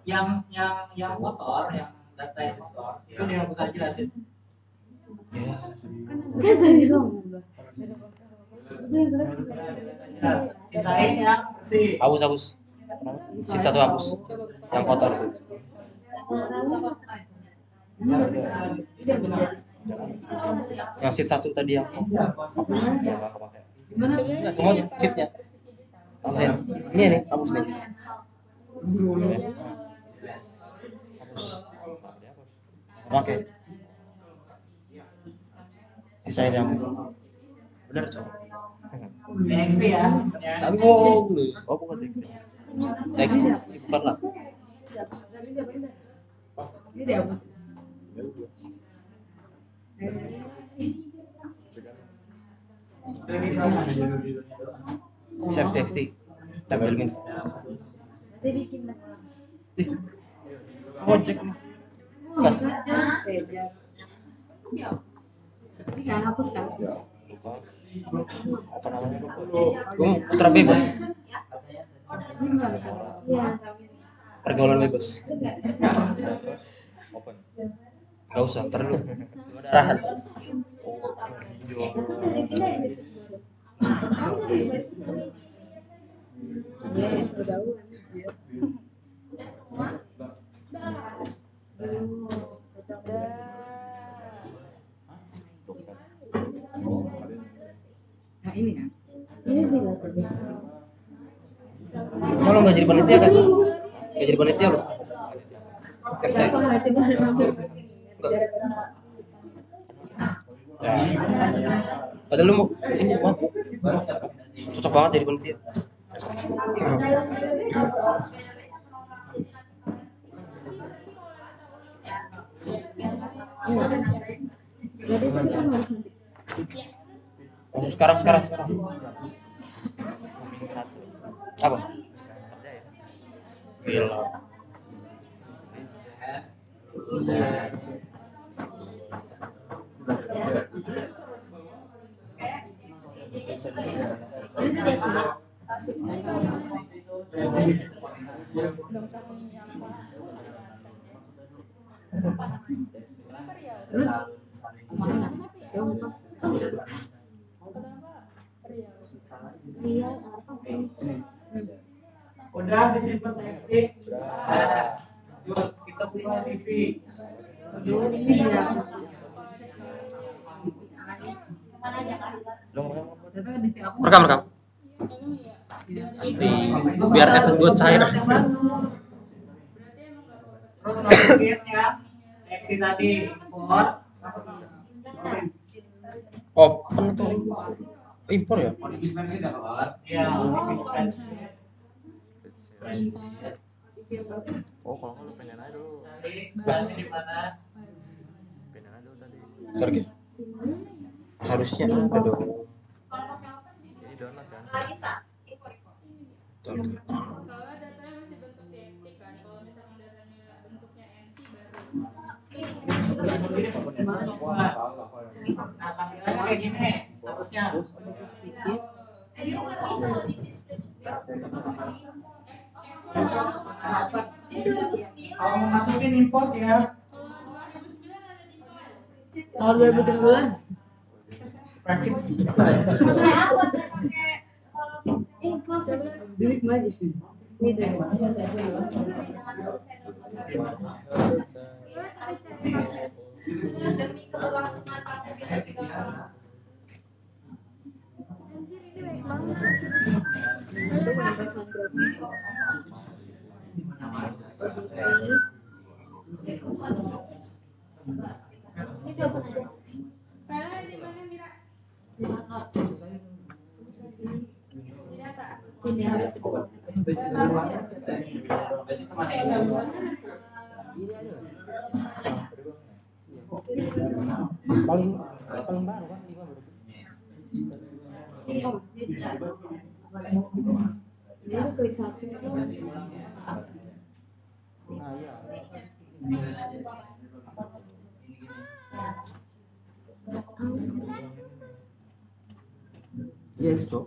yang data yang motor itu dihapus aja lah sih. Kan sendiri dong. Sisain yang bersih. hapus sheet 1 hapus yang kotor sih Yang seat 1 tadi yang nggak kepake. Enggak semuanya seatnya. Saya ini nih hapus nih. Hapus. Oke. Sisain yang benar coba. NXT ya. Tapi oh bukan teks bukan lah. Ini dihapus. Save TXT. Tab delmin. Jadi simpan. Ojek. Gas. Ini kan hapus kan? apa namanya? Putra bebas. Iya. Pergaulan bebas. Open. Enggak usah, ntar dulu. Ada arahan. Nah ini kan? Ini tidak ada. Kalau nggak jadi panitia kan? Nggak jadi panitia loh. FT. Padahal lu mau ini mau cocok banget jadi panitia. Jadi itu kan harus nanti. Oh, sekarang. Apa? Gila. Iya, apa? Udah disimpan NXT. Yuk kita buka TV. Ini dihapus. Rekam. Pasti biar headset gue cair. Terus masukin ya NXT tadi import. Open itu impor ya? Ya. Oh, kalau nggak lu pengen aja dulu. Berarti di mana? Pengen aja dulu tadi. Bentar, Ki. Harusnya ada dong. Ini download kan? Bentar. Soalnya datanya masih bentuk TXT kan. Kalau misalkan datanya bentuknya NC baru. Nah, tampilannya kayak gini harusnya. Kalau mau masukin import ya. Tahun 2013. Spreadsheet. Delete aja. Ini telepon aja. Filenya di mana Mira? Ini Paling baru kan 5 baru. Ini klik satu. Nah, iya. Iya, itu, Cok.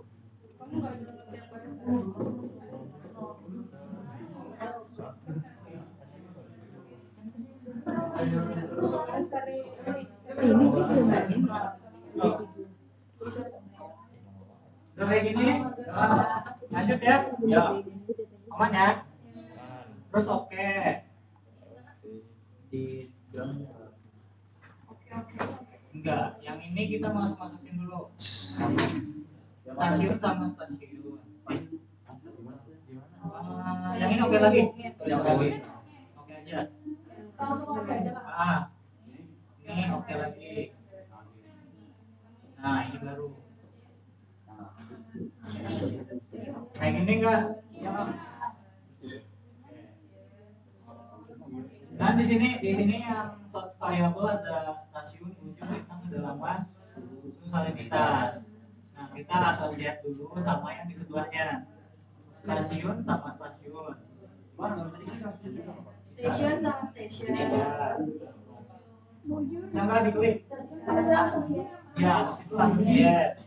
Ini sih belum ini. Udah kayak gini. Lanjut ya. Ya. Aman ya. Terus oke. Di Enggak, yang ini kita masukin dulu. Stasiun sama stasiun. Yang ini oke lagi. Oke aja. Ini oke lagi. Nah, ini baru. Kayak gini enggak? Dan di sini yang variabel ada stasiun, ujung, sama kedalaman, salinitas. Nah, kita asosiat dulu sama yang di sebelahnya. Stasiun sama stasiun. Station sama station. Jangan diklik. Ya, itu asosiat.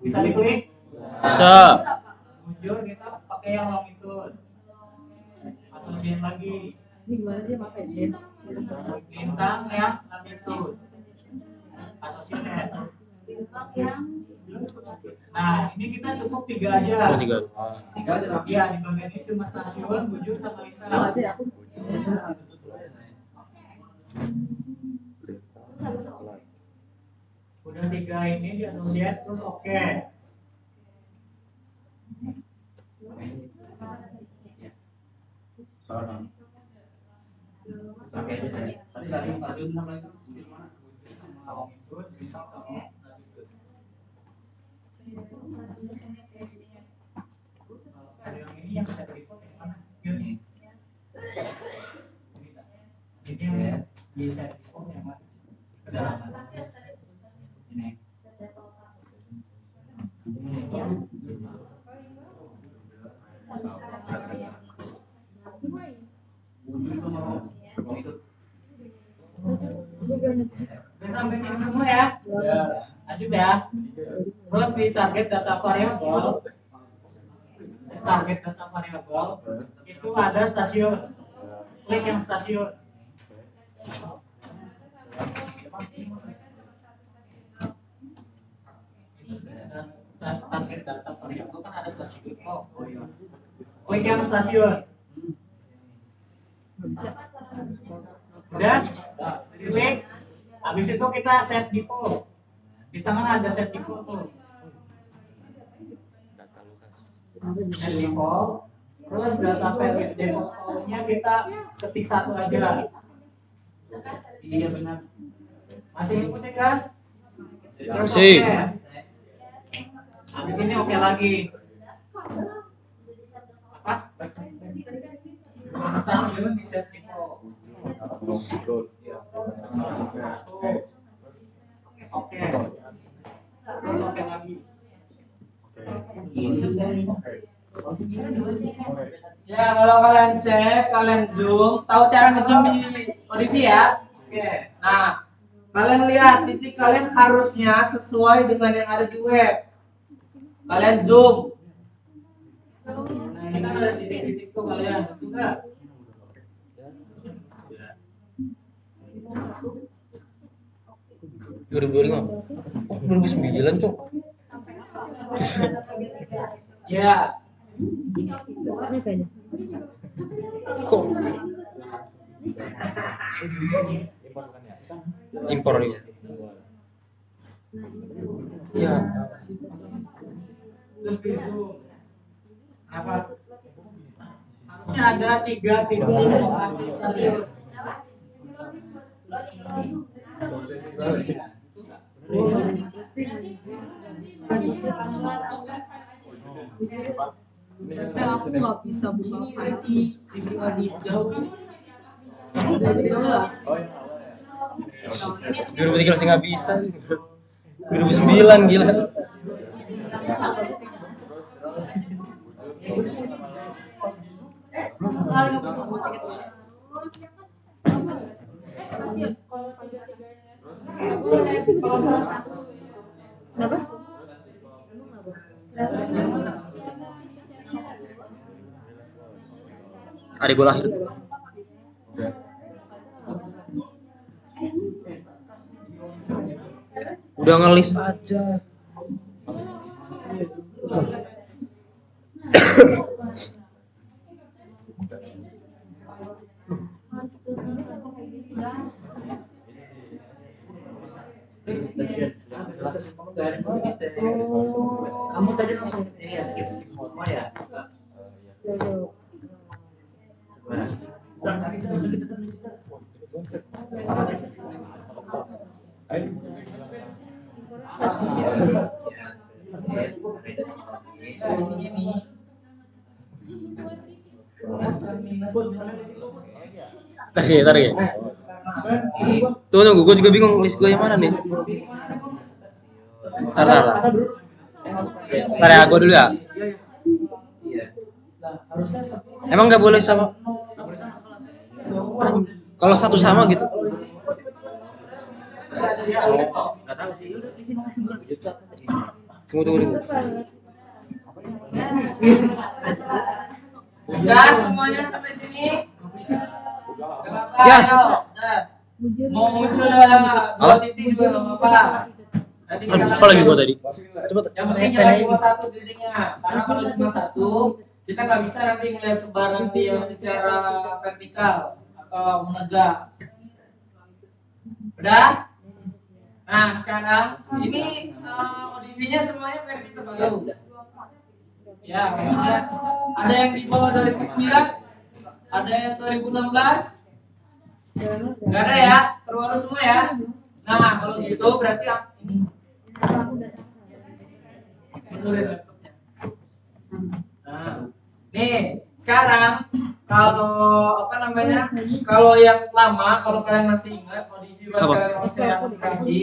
Bisa diklik. Bisa. Bujur kita pakai yang longitude. Asosiat lagi. Ini gimana sih pakai dia? Bintang yang latitude. Asosiat. Nah, ini kita cukup 3 aja. Oh, 3. Iya, di bagian ini cuma stasiun, bujur sama Oh, lintang. ada aku. Udah 3 ini di asosiat terus oke. Tadi stasiun namanya Longitude, bintang sama latitude. Ada yang ini yang set default yang mana? Ini. Ini yang di set default yang mana? Kedalaman. Ini. Udah sampai sini semua ya? Lanjut ya. Terus di target data variabel, itu ada stasiun. Klik yang stasiun. Dan target data variabel kan ada stasiun. Klik yang stasiun. Udah? Klik. Habis itu kita set default. Di tengah ada set default tuh. Set default. Terus data value default-nya kita ketik 1 aja. Iya benar. Masih ikutin kan? Terus Masih. oke. Habis ini oke lagi. Apa? Stasiun di set default. Oke. Terus oke lagi. Ya, kalau kalian cek, kalian zoom, tahu cara nge-zoom di Olivi ya? Oke. Nah, kalian lihat titik kalian harusnya sesuai dengan yang ada di web. Kalian zoom. Nah, ini kan ada titik-titik tuh kalian, betul nggak? Oh, 2009, Cok. Ya. Ini kayaknya. Kok impor ini? Iya. Terus di zoom. Apa? Harusnya ada 3 titik lokasi stasiun. Tapi aku nggak bisa buka file di audit. Jauh kan? 2013. 2013 nggak bisa. 2009 gila. Kali nggak mau tiket boleh. Kalau 3-3-nya Kenapa? Adik gue lahir. Udah ngelis aja. gak ada komite. Kamu tadi langsung ya skip semua ya. Coba. Tapi kita tulis. Tarik ya. Tuh nunggu, gue juga bingung list gue yang mana nih. Tar. Tar ya, gue dulu ya. Emang nggak boleh sama? Kalau satu sama gitu. Nggak tahu sih. Tunggu. Udah semuanya sampai sini. Ya. Ayo. Nah, mau muncul dua titik juga nggak apa-apa. Nanti kita Apa lagi gue tadi? Coba. yang penting jangan cuma satu titiknya. Karena kalau cuma satu, kita nggak bisa nanti melihat sebaran dia secara vertikal atau menegak. Udah? Nah sekarang ini ODV-nya semuanya versi terbaru. Ya, maksudnya ada yang di bawah 2009, ada yang 2016. Gak ada ya, terbaru semua ya. Nah kalau gitu berarti ini menulis laptopnya. Nah, nih sekarang kalau apa namanya, kalau yang lama, kalau kalian masih ingat ODV pas kalian masih yang kaji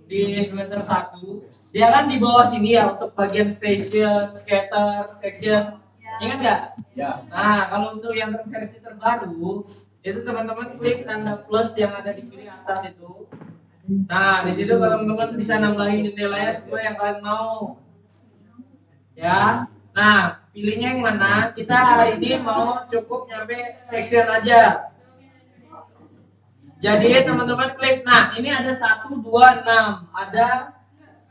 di semester 1, dia kan di bawah sini ya untuk bagian station, scatter, section. Ingat nggak? Ya. Nah, kalau untuk yang versi terbaru, itu teman-teman klik tanda plus yang ada di kiri atas itu. Nah, di situ teman-teman bisa nambahin jendelanya sesuai yang kalian mau. Ya. Nah, pilihnya yang mana? Kita hari ini mau cukup nyampe section aja. Jadi teman-teman klik. Nah, ini ada 1, 2, 6. Ada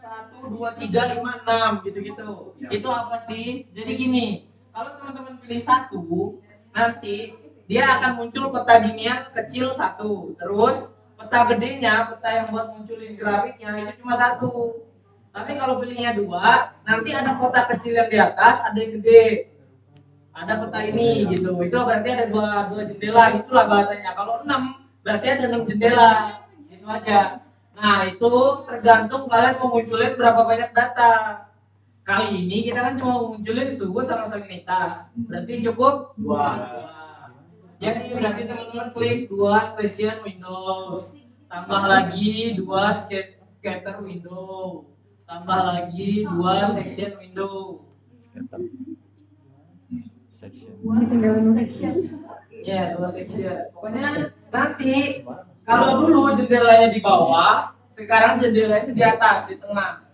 1, 2, 3, 5, 6 gitu-gitu. Itu apa sih? Jadi gini, kalau teman-teman pilih 1, nanti dia akan muncul peta ginian kecil 1. Terus peta gedenya, peta yang buat munculin grafiknya itu cuma 1. Tapi kalau pilihnya 2, nanti ada peta kecil yang di atas, ada yang gede. Ada peta ini gitu. Itu berarti ada dua jendela, itulah bahasanya. Kalau 6 berarti ada 6 jendela. Gitu aja. Nah, itu tergantung kalian mau munculin berapa banyak data. Kali ini kita kan cuma munculin suhu sama salinitas. Berarti cukup 2. Jadi berarti teman-teman klik 2 station Windows. Tambah lagi 2 scatter window. Tambah lagi 2 section window. Ya, 2 section. Pokoknya nanti kalau dulu jendelanya di bawah, sekarang jendelanya di atas, di tengah.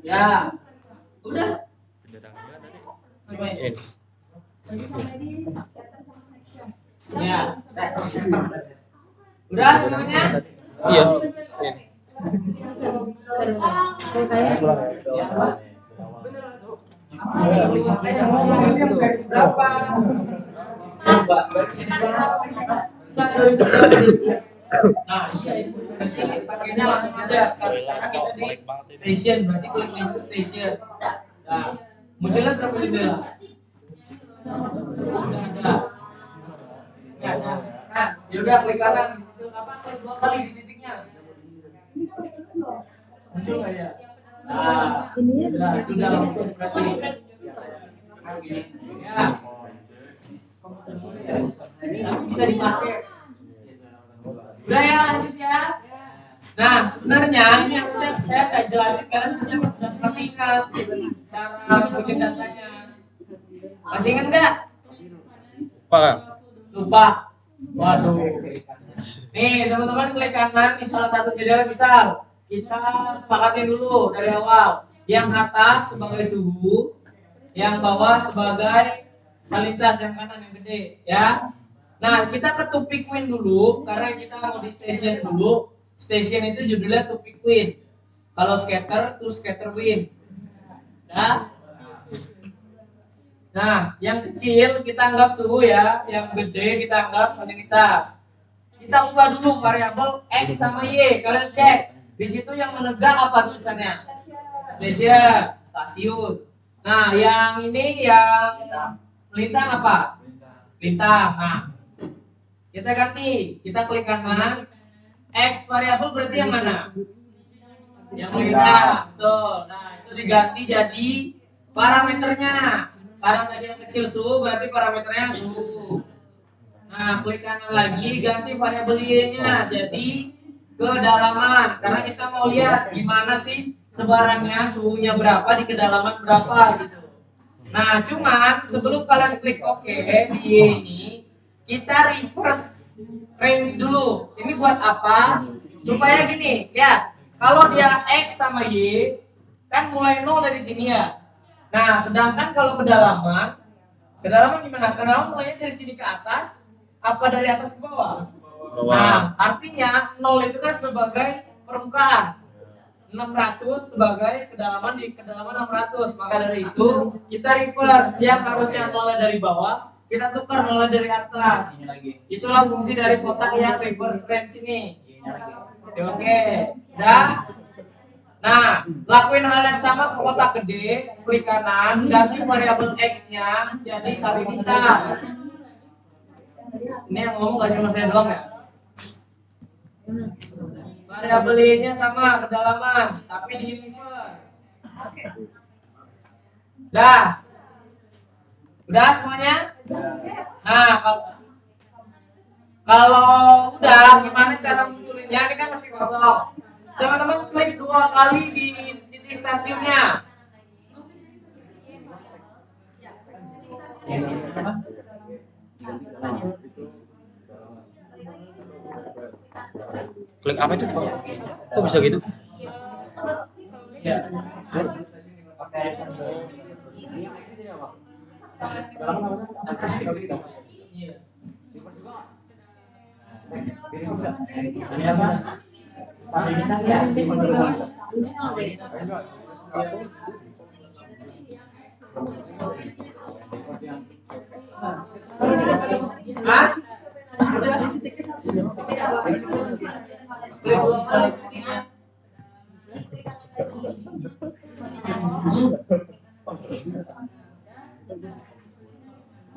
Ya, udah. Cuma ini. Ya, udah semuanya? Iya. Berapa? Coba. Nah, iya itu. Jadi pakainya langsung aja. Karena kita di station, berarti klik link ke station. Nah, munculnya berapa jendela? Sudah ada. Ya, nah, yaudah klik kanan di situ. Apa? Klik 2 kali di titiknya. Muncul nggak ya? Nah, tinggal langsung berarti. Ya. Ini bisa dipakai. Udah ya, lanjut ya. Nah, sebenarnya ini saya nggak jelasin karena saya masih ingat cara masukin datanya. Masih ingat nggak? Pak. Lupa. Waduh. Nih teman-teman klik kanan di salah satu jendela misal. Kita sepakatin dulu dari awal. Yang atas sebagai suhu, yang bawah sebagai salinitas, yang kanan yang gede, ya. Nah, kita ke Tupik Win dulu karena kita mau di station dulu. Station itu judulnya Tupik Win. Kalau scatter tuh scatter win. Ya. Nah, yang kecil kita anggap suhu ya, yang gede kita anggap salinitas. Kita ubah dulu variabel X sama Y. Kalian cek. Di situ yang menegak apa tulisannya? Stasiun. Nah, yang ini yang lintang apa? Lintang. Nah, kita ganti. Kita klik kanan. X variabel berarti yang mana? Yang lintang. Tuh. Nah, itu diganti jadi parameternya. Karena tadi yang kecil suhu berarti parameternya suhu. Nah, klik kanan lagi, ganti variabel Y-nya jadi kedalaman. Karena kita mau lihat gimana sih sebarannya, suhunya berapa di kedalaman berapa gitu. Nah, cuman sebelum kalian klik OK di Y ini, kita reverse range dulu. Ini buat apa? Supaya gini, lihat. Kalau dia X sama Y, kan mulai 0 dari sini ya. Nah, sedangkan kalau kedalaman gimana? Kedalaman mulainya dari sini ke atas, apa dari atas ke bawah? Nah, artinya 0 itu kan sebagai permukaan, 600 sebagai kedalaman di kedalaman 600. Maka dari itu kita reverse, yang harusnya 0 dari bawah kita tukar 0 dari atas. Itulah fungsi dari kotak yang reverse range ini. Oke, dah. Nah, lakuin hal yang sama ke kotak gede, klik kanan, ganti variabel X-nya jadi salinitas. Ini yang ngomong gak cuma saya doang ya. Variabel Y-nya sama kedalaman, tapi di reverse. Dah. Udah semuanya? Nah, kalau udah, gimana cara munculinnya? Ini kan masih kosong. Teman-teman klik 2 kali di titik stasiunnya. Klik apa itu? Kok bisa gitu? Hah?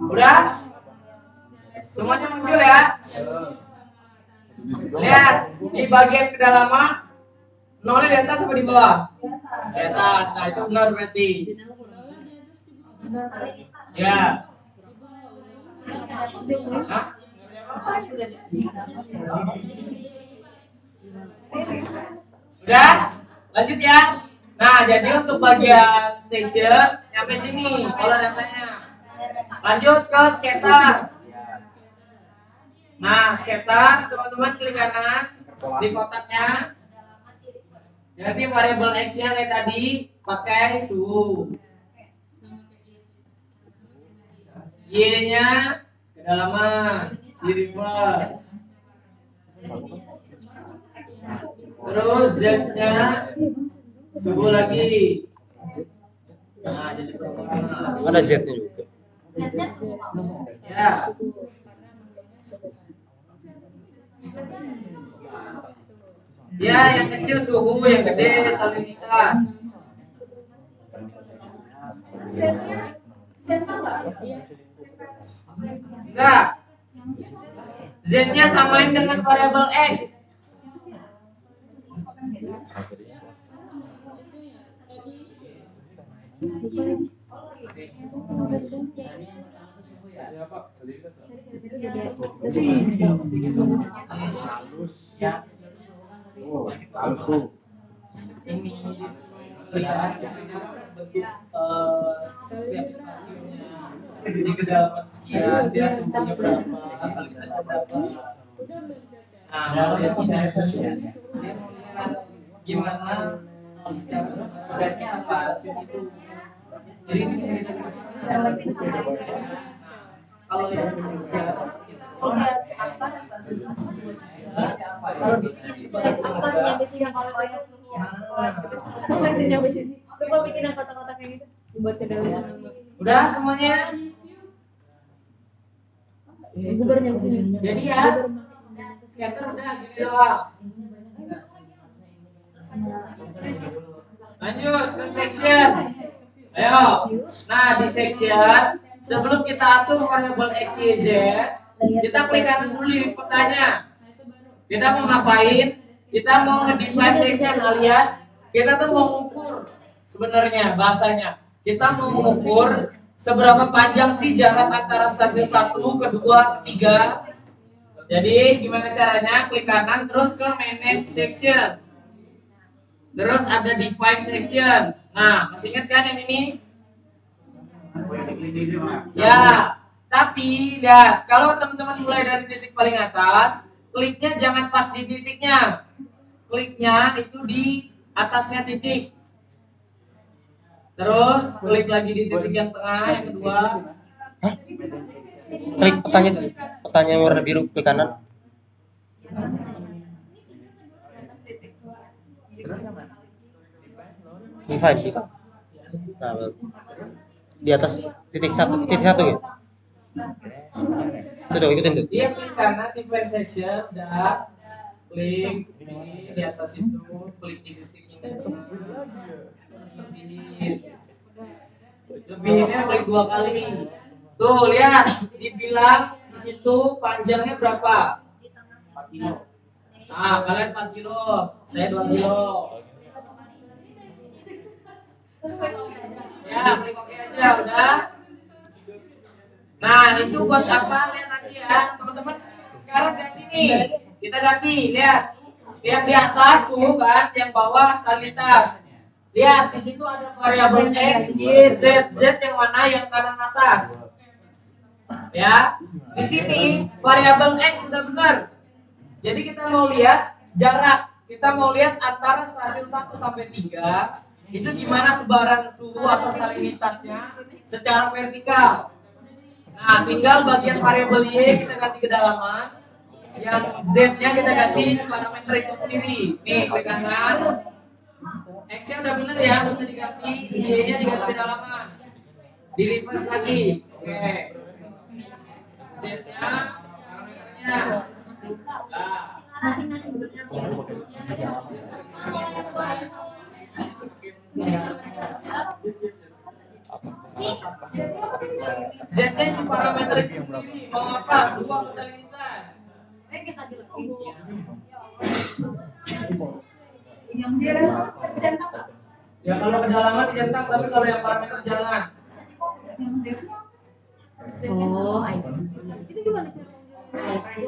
Udah? Semuanya muncul ya? Lihat, di bagian kedalaman nolnya di atas apa di bawah? Di atas. Nah, itu benar berarti. Ya. Hah? Udah? Lanjut ya. Nah, jadi untuk bagian station sampai sini pola datanya. Lanjut ke scatter. Nah, scatter teman-teman klik kanan di kotaknya. Jadi variabel X-nya kayak tadi pakai suhu. Y-nya kedalaman, di reverse. Terus Z-nya suhu lagi. Nah, jadi perubahan. Ada Z-nya juga. Ya. Ya, yang kecil suhu, yang gede salinitas. Enggak. Z-nya samain dengan variabel X. Ini bentuk setiap stasiunnya di kedalaman sekian, dia suhunya berapa, salinitasnya berapa. Nah, kalau yang ini dia mau lihat gimana secara prosesnya apa itu. Jadi ini kalau yang kalau lihat atas stasiun apa ya? Pas nyampe sini kalau kayak sini. Nyampe sini. Coba bikin yang kotak-kotak kayak gitu. Buat kedalaman. Udah semuanya? Gue baru nyampe sini. Jadi ya, Scatter udah gini doang. Lanjut ke section. Ayo. Nah, di section sebelum kita atur variabel x, y, z, kita klik kanan dulu di petanya. Kita mau ngapain? Kita mau nge-define section alias kita tuh mau ngukur sebenarnya bahasanya. Kita mau ngukur seberapa panjang sih jarak antara stasiun 1, kedua, ketiga. Jadi gimana caranya? Klik kanan terus ke manage section. Terus ada define section. Nah, masih ingat kan yang ini? Ya, tapi lihat kalau teman-teman mulai dari titik paling atas, kliknya jangan pas di titiknya. Kliknya itu di atasnya titik. Terus klik lagi di titik yang tengah, yang kedua. Hah? Klik petanya itu, petanya yang warna biru klik kanan. Define. Nah, baru. Di atas titik satu ya. Tuh, ikutin tuh. Dia klik kanan define section, udah. Klik ini di atas itu, klik di titik ini. Lebihnya klik 2 kali. Tuh lihat, dibilang di situ panjangnya berapa? 4 kilo. Nah, kalian 4 kilo, saya 2 kilo. Ya, klik oke aja, udah. Nah, itu buat apa? Lihat nanti ya, teman-teman. Sekarang ganti nih. Kita ganti, lihat. Lihat di atas tuh kan, yang bawah salinitas. Lihat di situ ada variabel x, y, z. Z yang mana? Yang kanan atas. Ya. Di sini variabel x sudah benar. Jadi kita mau lihat jarak. Kita mau lihat antara stasiun 1 sampai 3 itu gimana sebaran suhu atau salinitasnya secara vertikal. Nah, tinggal bagian variabel y kita ganti kedalaman. Yang z-nya kita ganti parameter itu sendiri. Nih, klik kanan. X-nya udah bener ya, terus diganti, Y-nya diganti kedalaman. Di reverse lagi. Oke. Z-nya parameternya. Nah. Z-nya si parameter itu sendiri. Mau apa? Suhu atau salinitas? Ya kalau kedalaman dicentang, tapi kalau yang parameter jangan. Oh, I see. I see.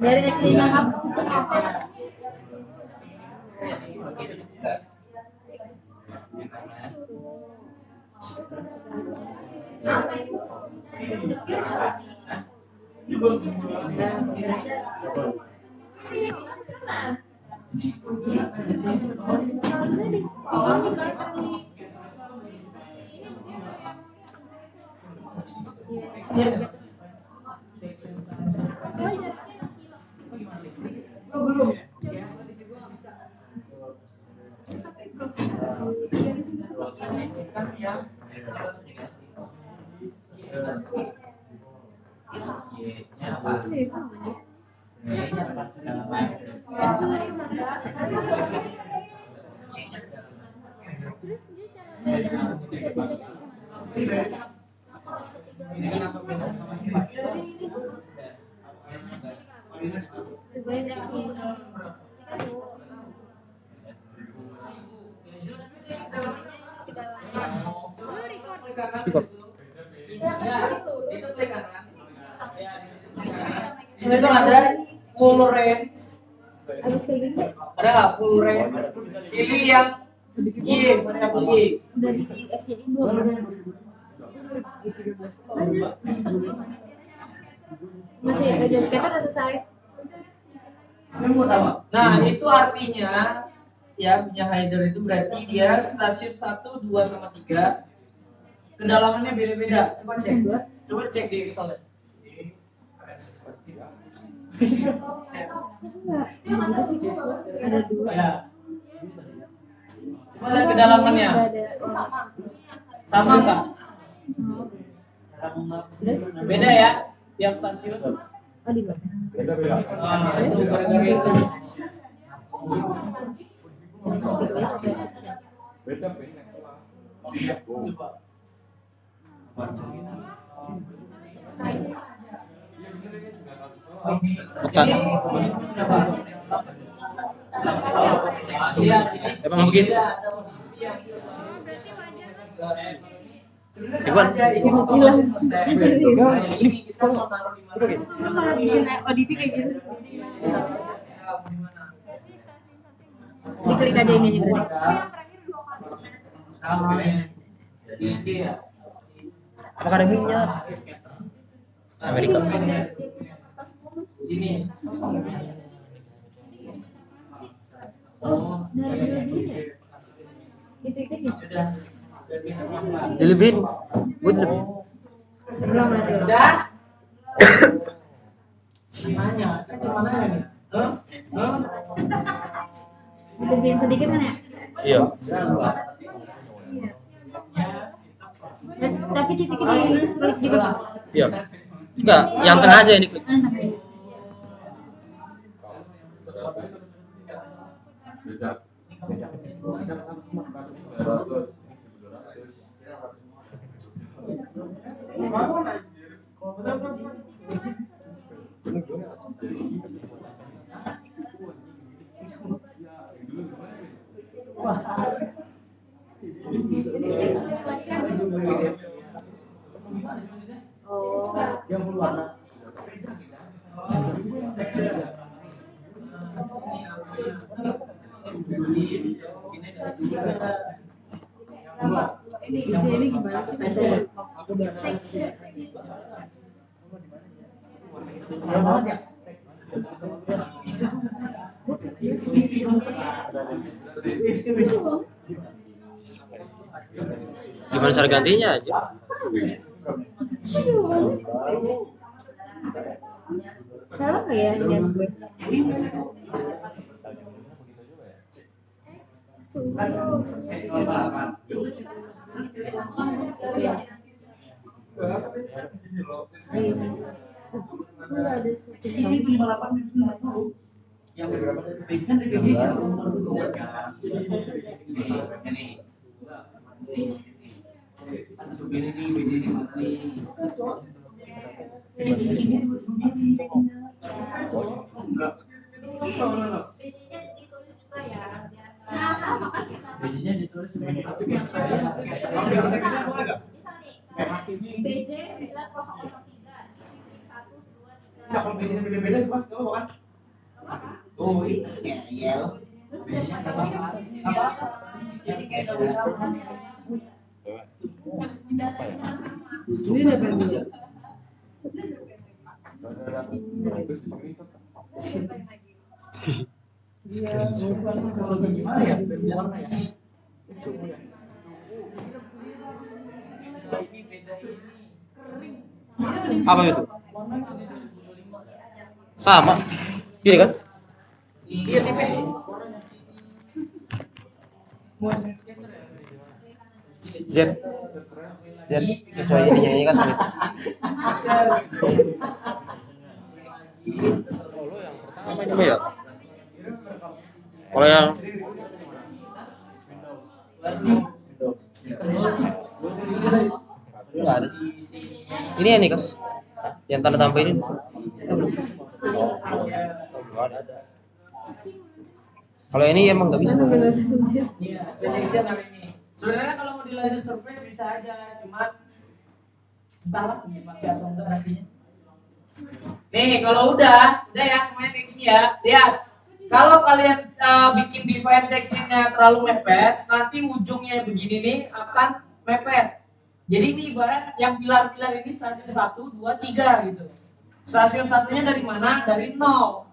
Dari seksi nangkap. Di situ ada full range. Abis kayak gini Ada nggak full range? Pilih yang Y, variabel Y. udah di exit itu. Masih ada scatter udah selesai. Nah, itu artinya ya punya header itu berarti dia stasiun 1, 2 sama 3 kedalamannya beda-beda. Coba cek. Coba cek di Excel. Enggak, itu sih ada dua. Ya. Coba lihat kedalamannya. Enggak ada. Sama enggak? Beda ya tiap stasiun. Oh di bawah. Nah, itu gara-gara itu. Coba. Iya, Emang begitu? Iwan. Ini kita mau taruh di mana? Bikin audisi kayak gitu. Diklik aja ini aja berarti. Iya. Apakah ada minyak? Amerika. Ini. Oh, dari dulu ya? Titik-titik ya? Udah. Dilebihin. Gue dilebihin. Belum berarti belum. Udah. Nanya, kan cuma nanya nih. Dilebihin sedikit kan ya? Iya. Iya. Tapi titiknya di klik juga kan? Iya. Enggak, yang tengah aja yang diklik. Oh. Yang berwarna. Ini gimana sih? Gimana cara gantinya aja? Salah nggak ya ini yang gue? Enggak ada Ini 58 yang beberapa dari kan dari ini kan ini mati. BJ-nya ditulis juga ya. BJ 9003 Enggak, kalau BJ beda-beda sih Mas, enggak apa kan? Oh iya. Apa? Jadi kayak double sama. Ini udah berarti. Kalau gimana ya? Berwarna ya. Apa itu? Sama. Gini kan? Iya tipis. Z. Z sesuai ininya ini kan sulit. Apa ini ya? Kalau yang enggak ada. Ini ya nih, Kas. Yang tanda tambah ini. Kalau ini emang nggak bisa. Iya, prediction namanya ini. Sebenarnya kalau mau di laser surface bisa aja, cuma entahlah dipakai atau enggak nantinya. Nih, kalau udah ya semuanya kayak gini ya. Lihat. Kalau kalian bikin divide sectionnya terlalu mepet, nanti ujungnya begini nih akan mepet. Jadi ini ibarat yang pilar-pilar ini stasiun 1, 2, 3 gitu. Stasiun satunya dari mana? Dari 0.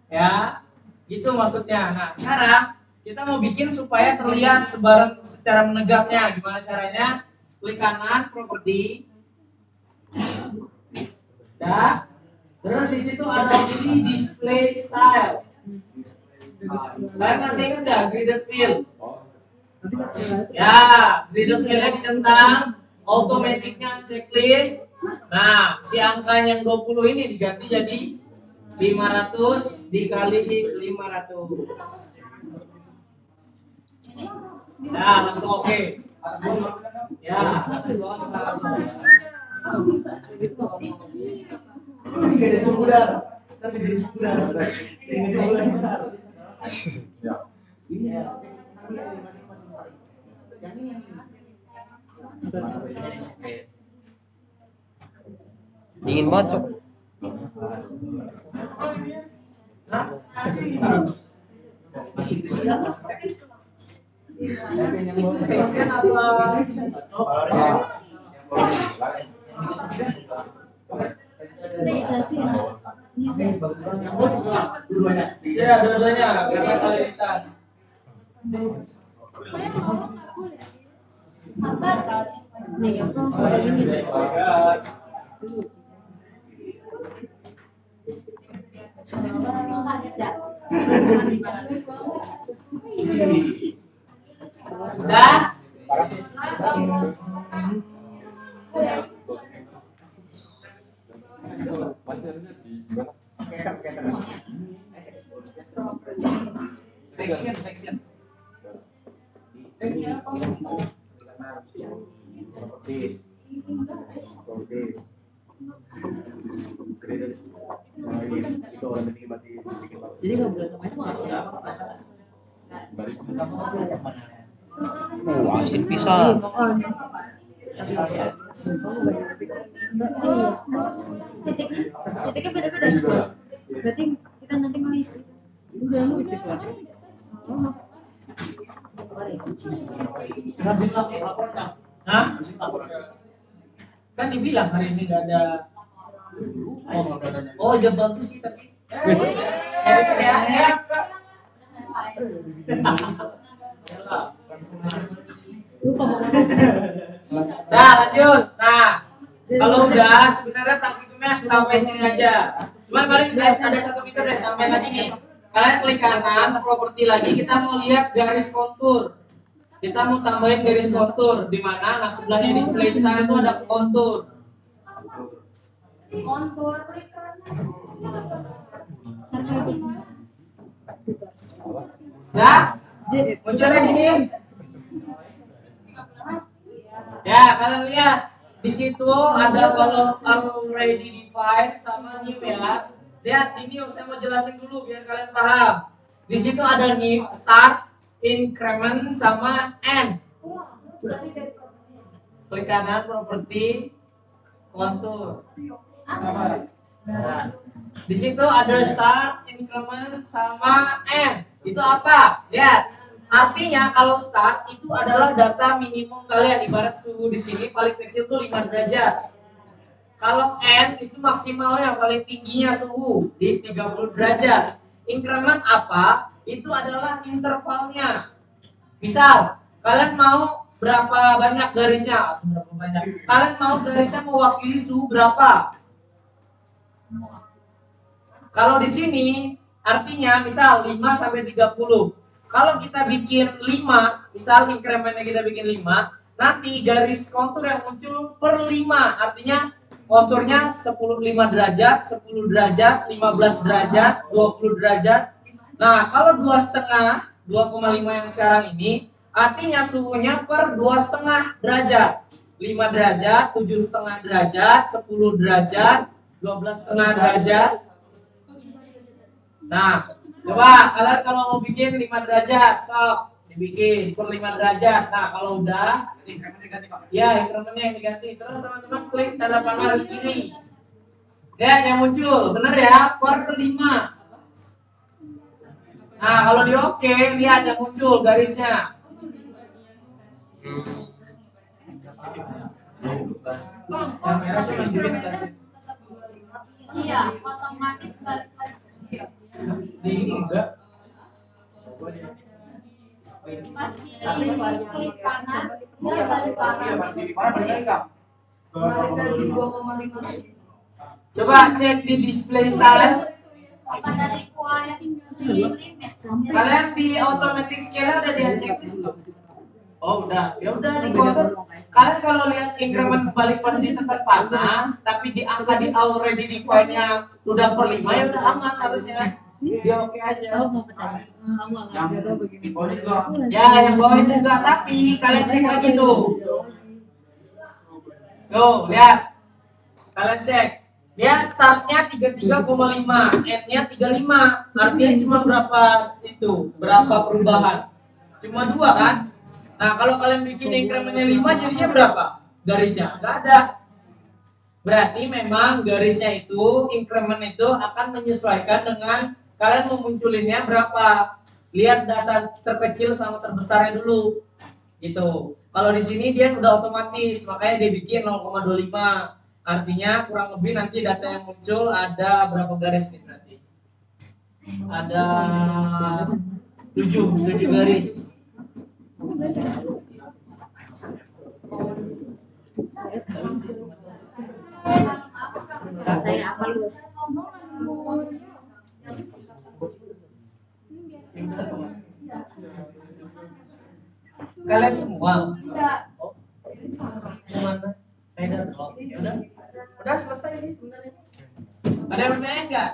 Ya, gitu maksudnya. Nah, sekarang kita mau bikin supaya terlihat sebarang secara menegaknya. Gimana caranya? Klik kanan, properti. Ya. Terus di situ ada ini display style. Kalian masih ingat nggak graded field? Ya, graded fieldnya dicentang. Automaticnya checklist. Nah, si angka yang 20 ini diganti jadi 500 dikali 500. Nah, langsung oke. Ya. Dingin banget, Cok. Section apa? Ya, dua-duanya karena salinitas. Nih, apa ini? Udah? Section. Jadi nggak boleh sama itu Asin pisan. Titiknya beda-beda sih, Mas. Berarti kita nanti ngelis. udah lu istiqlal. Oh. Hah? Kan dibilang hari ini nggak ada. Oh, udah bagus sih tapi. Nah, lanjut. Nah, kalau udah sebenarnya praktikumnya sampai sini aja. Cuman paling ada satu fitur deh, sampai lagi nih. Kalian klik kanan, properti lagi, kita mau lihat garis kontur. Kita mau tambahin garis kontur di mana? Nah, sebelahnya display style itu ada kontur. Kontur. Nah, munculnya gini. Ya, kalian lihat di situ ada kolom already defined sama new ya. Lihat ini saya mau jelasin dulu biar kalian paham. Di situ ada new, start, increment sama end. Klik kanan properti kontur. Nah, di situ ada start, increment sama end. Itu apa? Lihat. Artinya kalau start itu adalah data minimum kalian, ibarat suhu di sini paling kecil tuh 5 derajat. Kalau N itu maksimalnya paling tingginya suhu di 30 derajat. Increment apa? Itu adalah intervalnya. Misal, kalian mau berapa banyak garisnya? Berapa banyak? Kalian mau garisnya mewakili suhu berapa? Kalau di sini artinya misal 5 sampai 30. Kalau kita bikin 5, misal incrementnya kita bikin 5, nanti garis kontur yang muncul per 5, artinya konturnya 5 derajat, 10 derajat, 15 derajat, 20 derajat. Nah, kalau 2,5, 2,5 yang sekarang ini, artinya suhunya per 2,5 derajat. 5 derajat, 7,5 derajat, 10 derajat, 12,5 derajat. Nah, coba kalian kalau mau bikin 5 derajat, sok dibikin per 5 derajat. Nah, kalau udah, ya incrementnya yang diganti. Terus teman-teman klik tanda panah kiri. Lihat yang muncul, bener ya, per 5. Nah, kalau di oke, lihat yang muncul garisnya. Yang merah cuma garis kasih. Iya, otomatis balik lagi. Di ini enggak. Pas klik kanan, dia balik lagi. Coba cek di display style. Apa dari kualitas limit? Kalian di automatic scale udah di checklist belum? Oh udah, ya udah di counter. Kalian kalau lihat increment balik pas di tempat panah, tapi di angka di already define-nya udah per 5 ya udah aman harusnya. Dia oke aja. Tahu mau pecah. Kamu nggak ada begini. Bawahnya juga. Ya yang bawah itu juga, tapi kalian cek lagi tuh. Tuh lihat, kalian cek. Dia startnya 33,5, end-nya 35. Artinya cuma berapa perubahan? Cuma 2 kan? Nah, kalau kalian bikin incrementnya 5 jadinya berapa? Garisnya nggak ada. Berarti memang garisnya itu, increment itu akan menyesuaikan dengan kalian memunculinnya berapa. Lihat data terkecil sama terbesarnya dulu. Gitu. Kalau di sini dia udah otomatis, makanya dia bikin 0,25. Artinya kurang lebih nanti data yang muncul ada berapa garis nih nanti? Ada 7 garis. Saya apa lu? Kalian semua? Enggak. Gimana? Udah selesai sih sebenarnya. Ada yang bertanya enggak?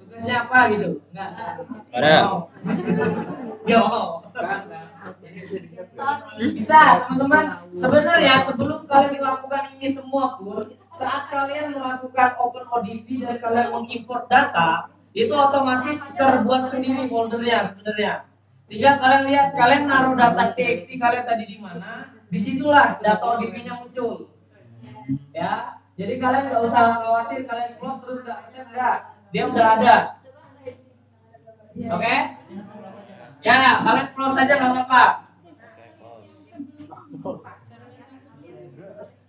Tugasnya apa gitu? Enggak. Ada. Yo. Bisa teman-teman. Sebenarnya sebelum kalian melakukan ini semua pun, saat kalian melakukan OpenODB dan kalian mengimport data, itu otomatis terbuat sendiri foldernya sebenarnya. Tinggal kalian lihat, kalian naruh data TXT kalian tadi di mana, disitulah data ODB-nya muncul. Ya, jadi kalian nggak usah khawatir kalian close terus nggak accept nggak, dia udah ada. Oke? Ya, kalian close aja nggak apa-apa.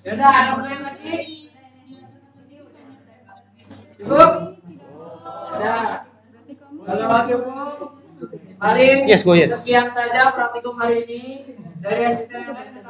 Yaudah, ada pertanyaan lagi? Cukup? Udah. Kalau cukup, paling Yes, go yes. sekian saja praktikum hari ini dari asisten yang lain.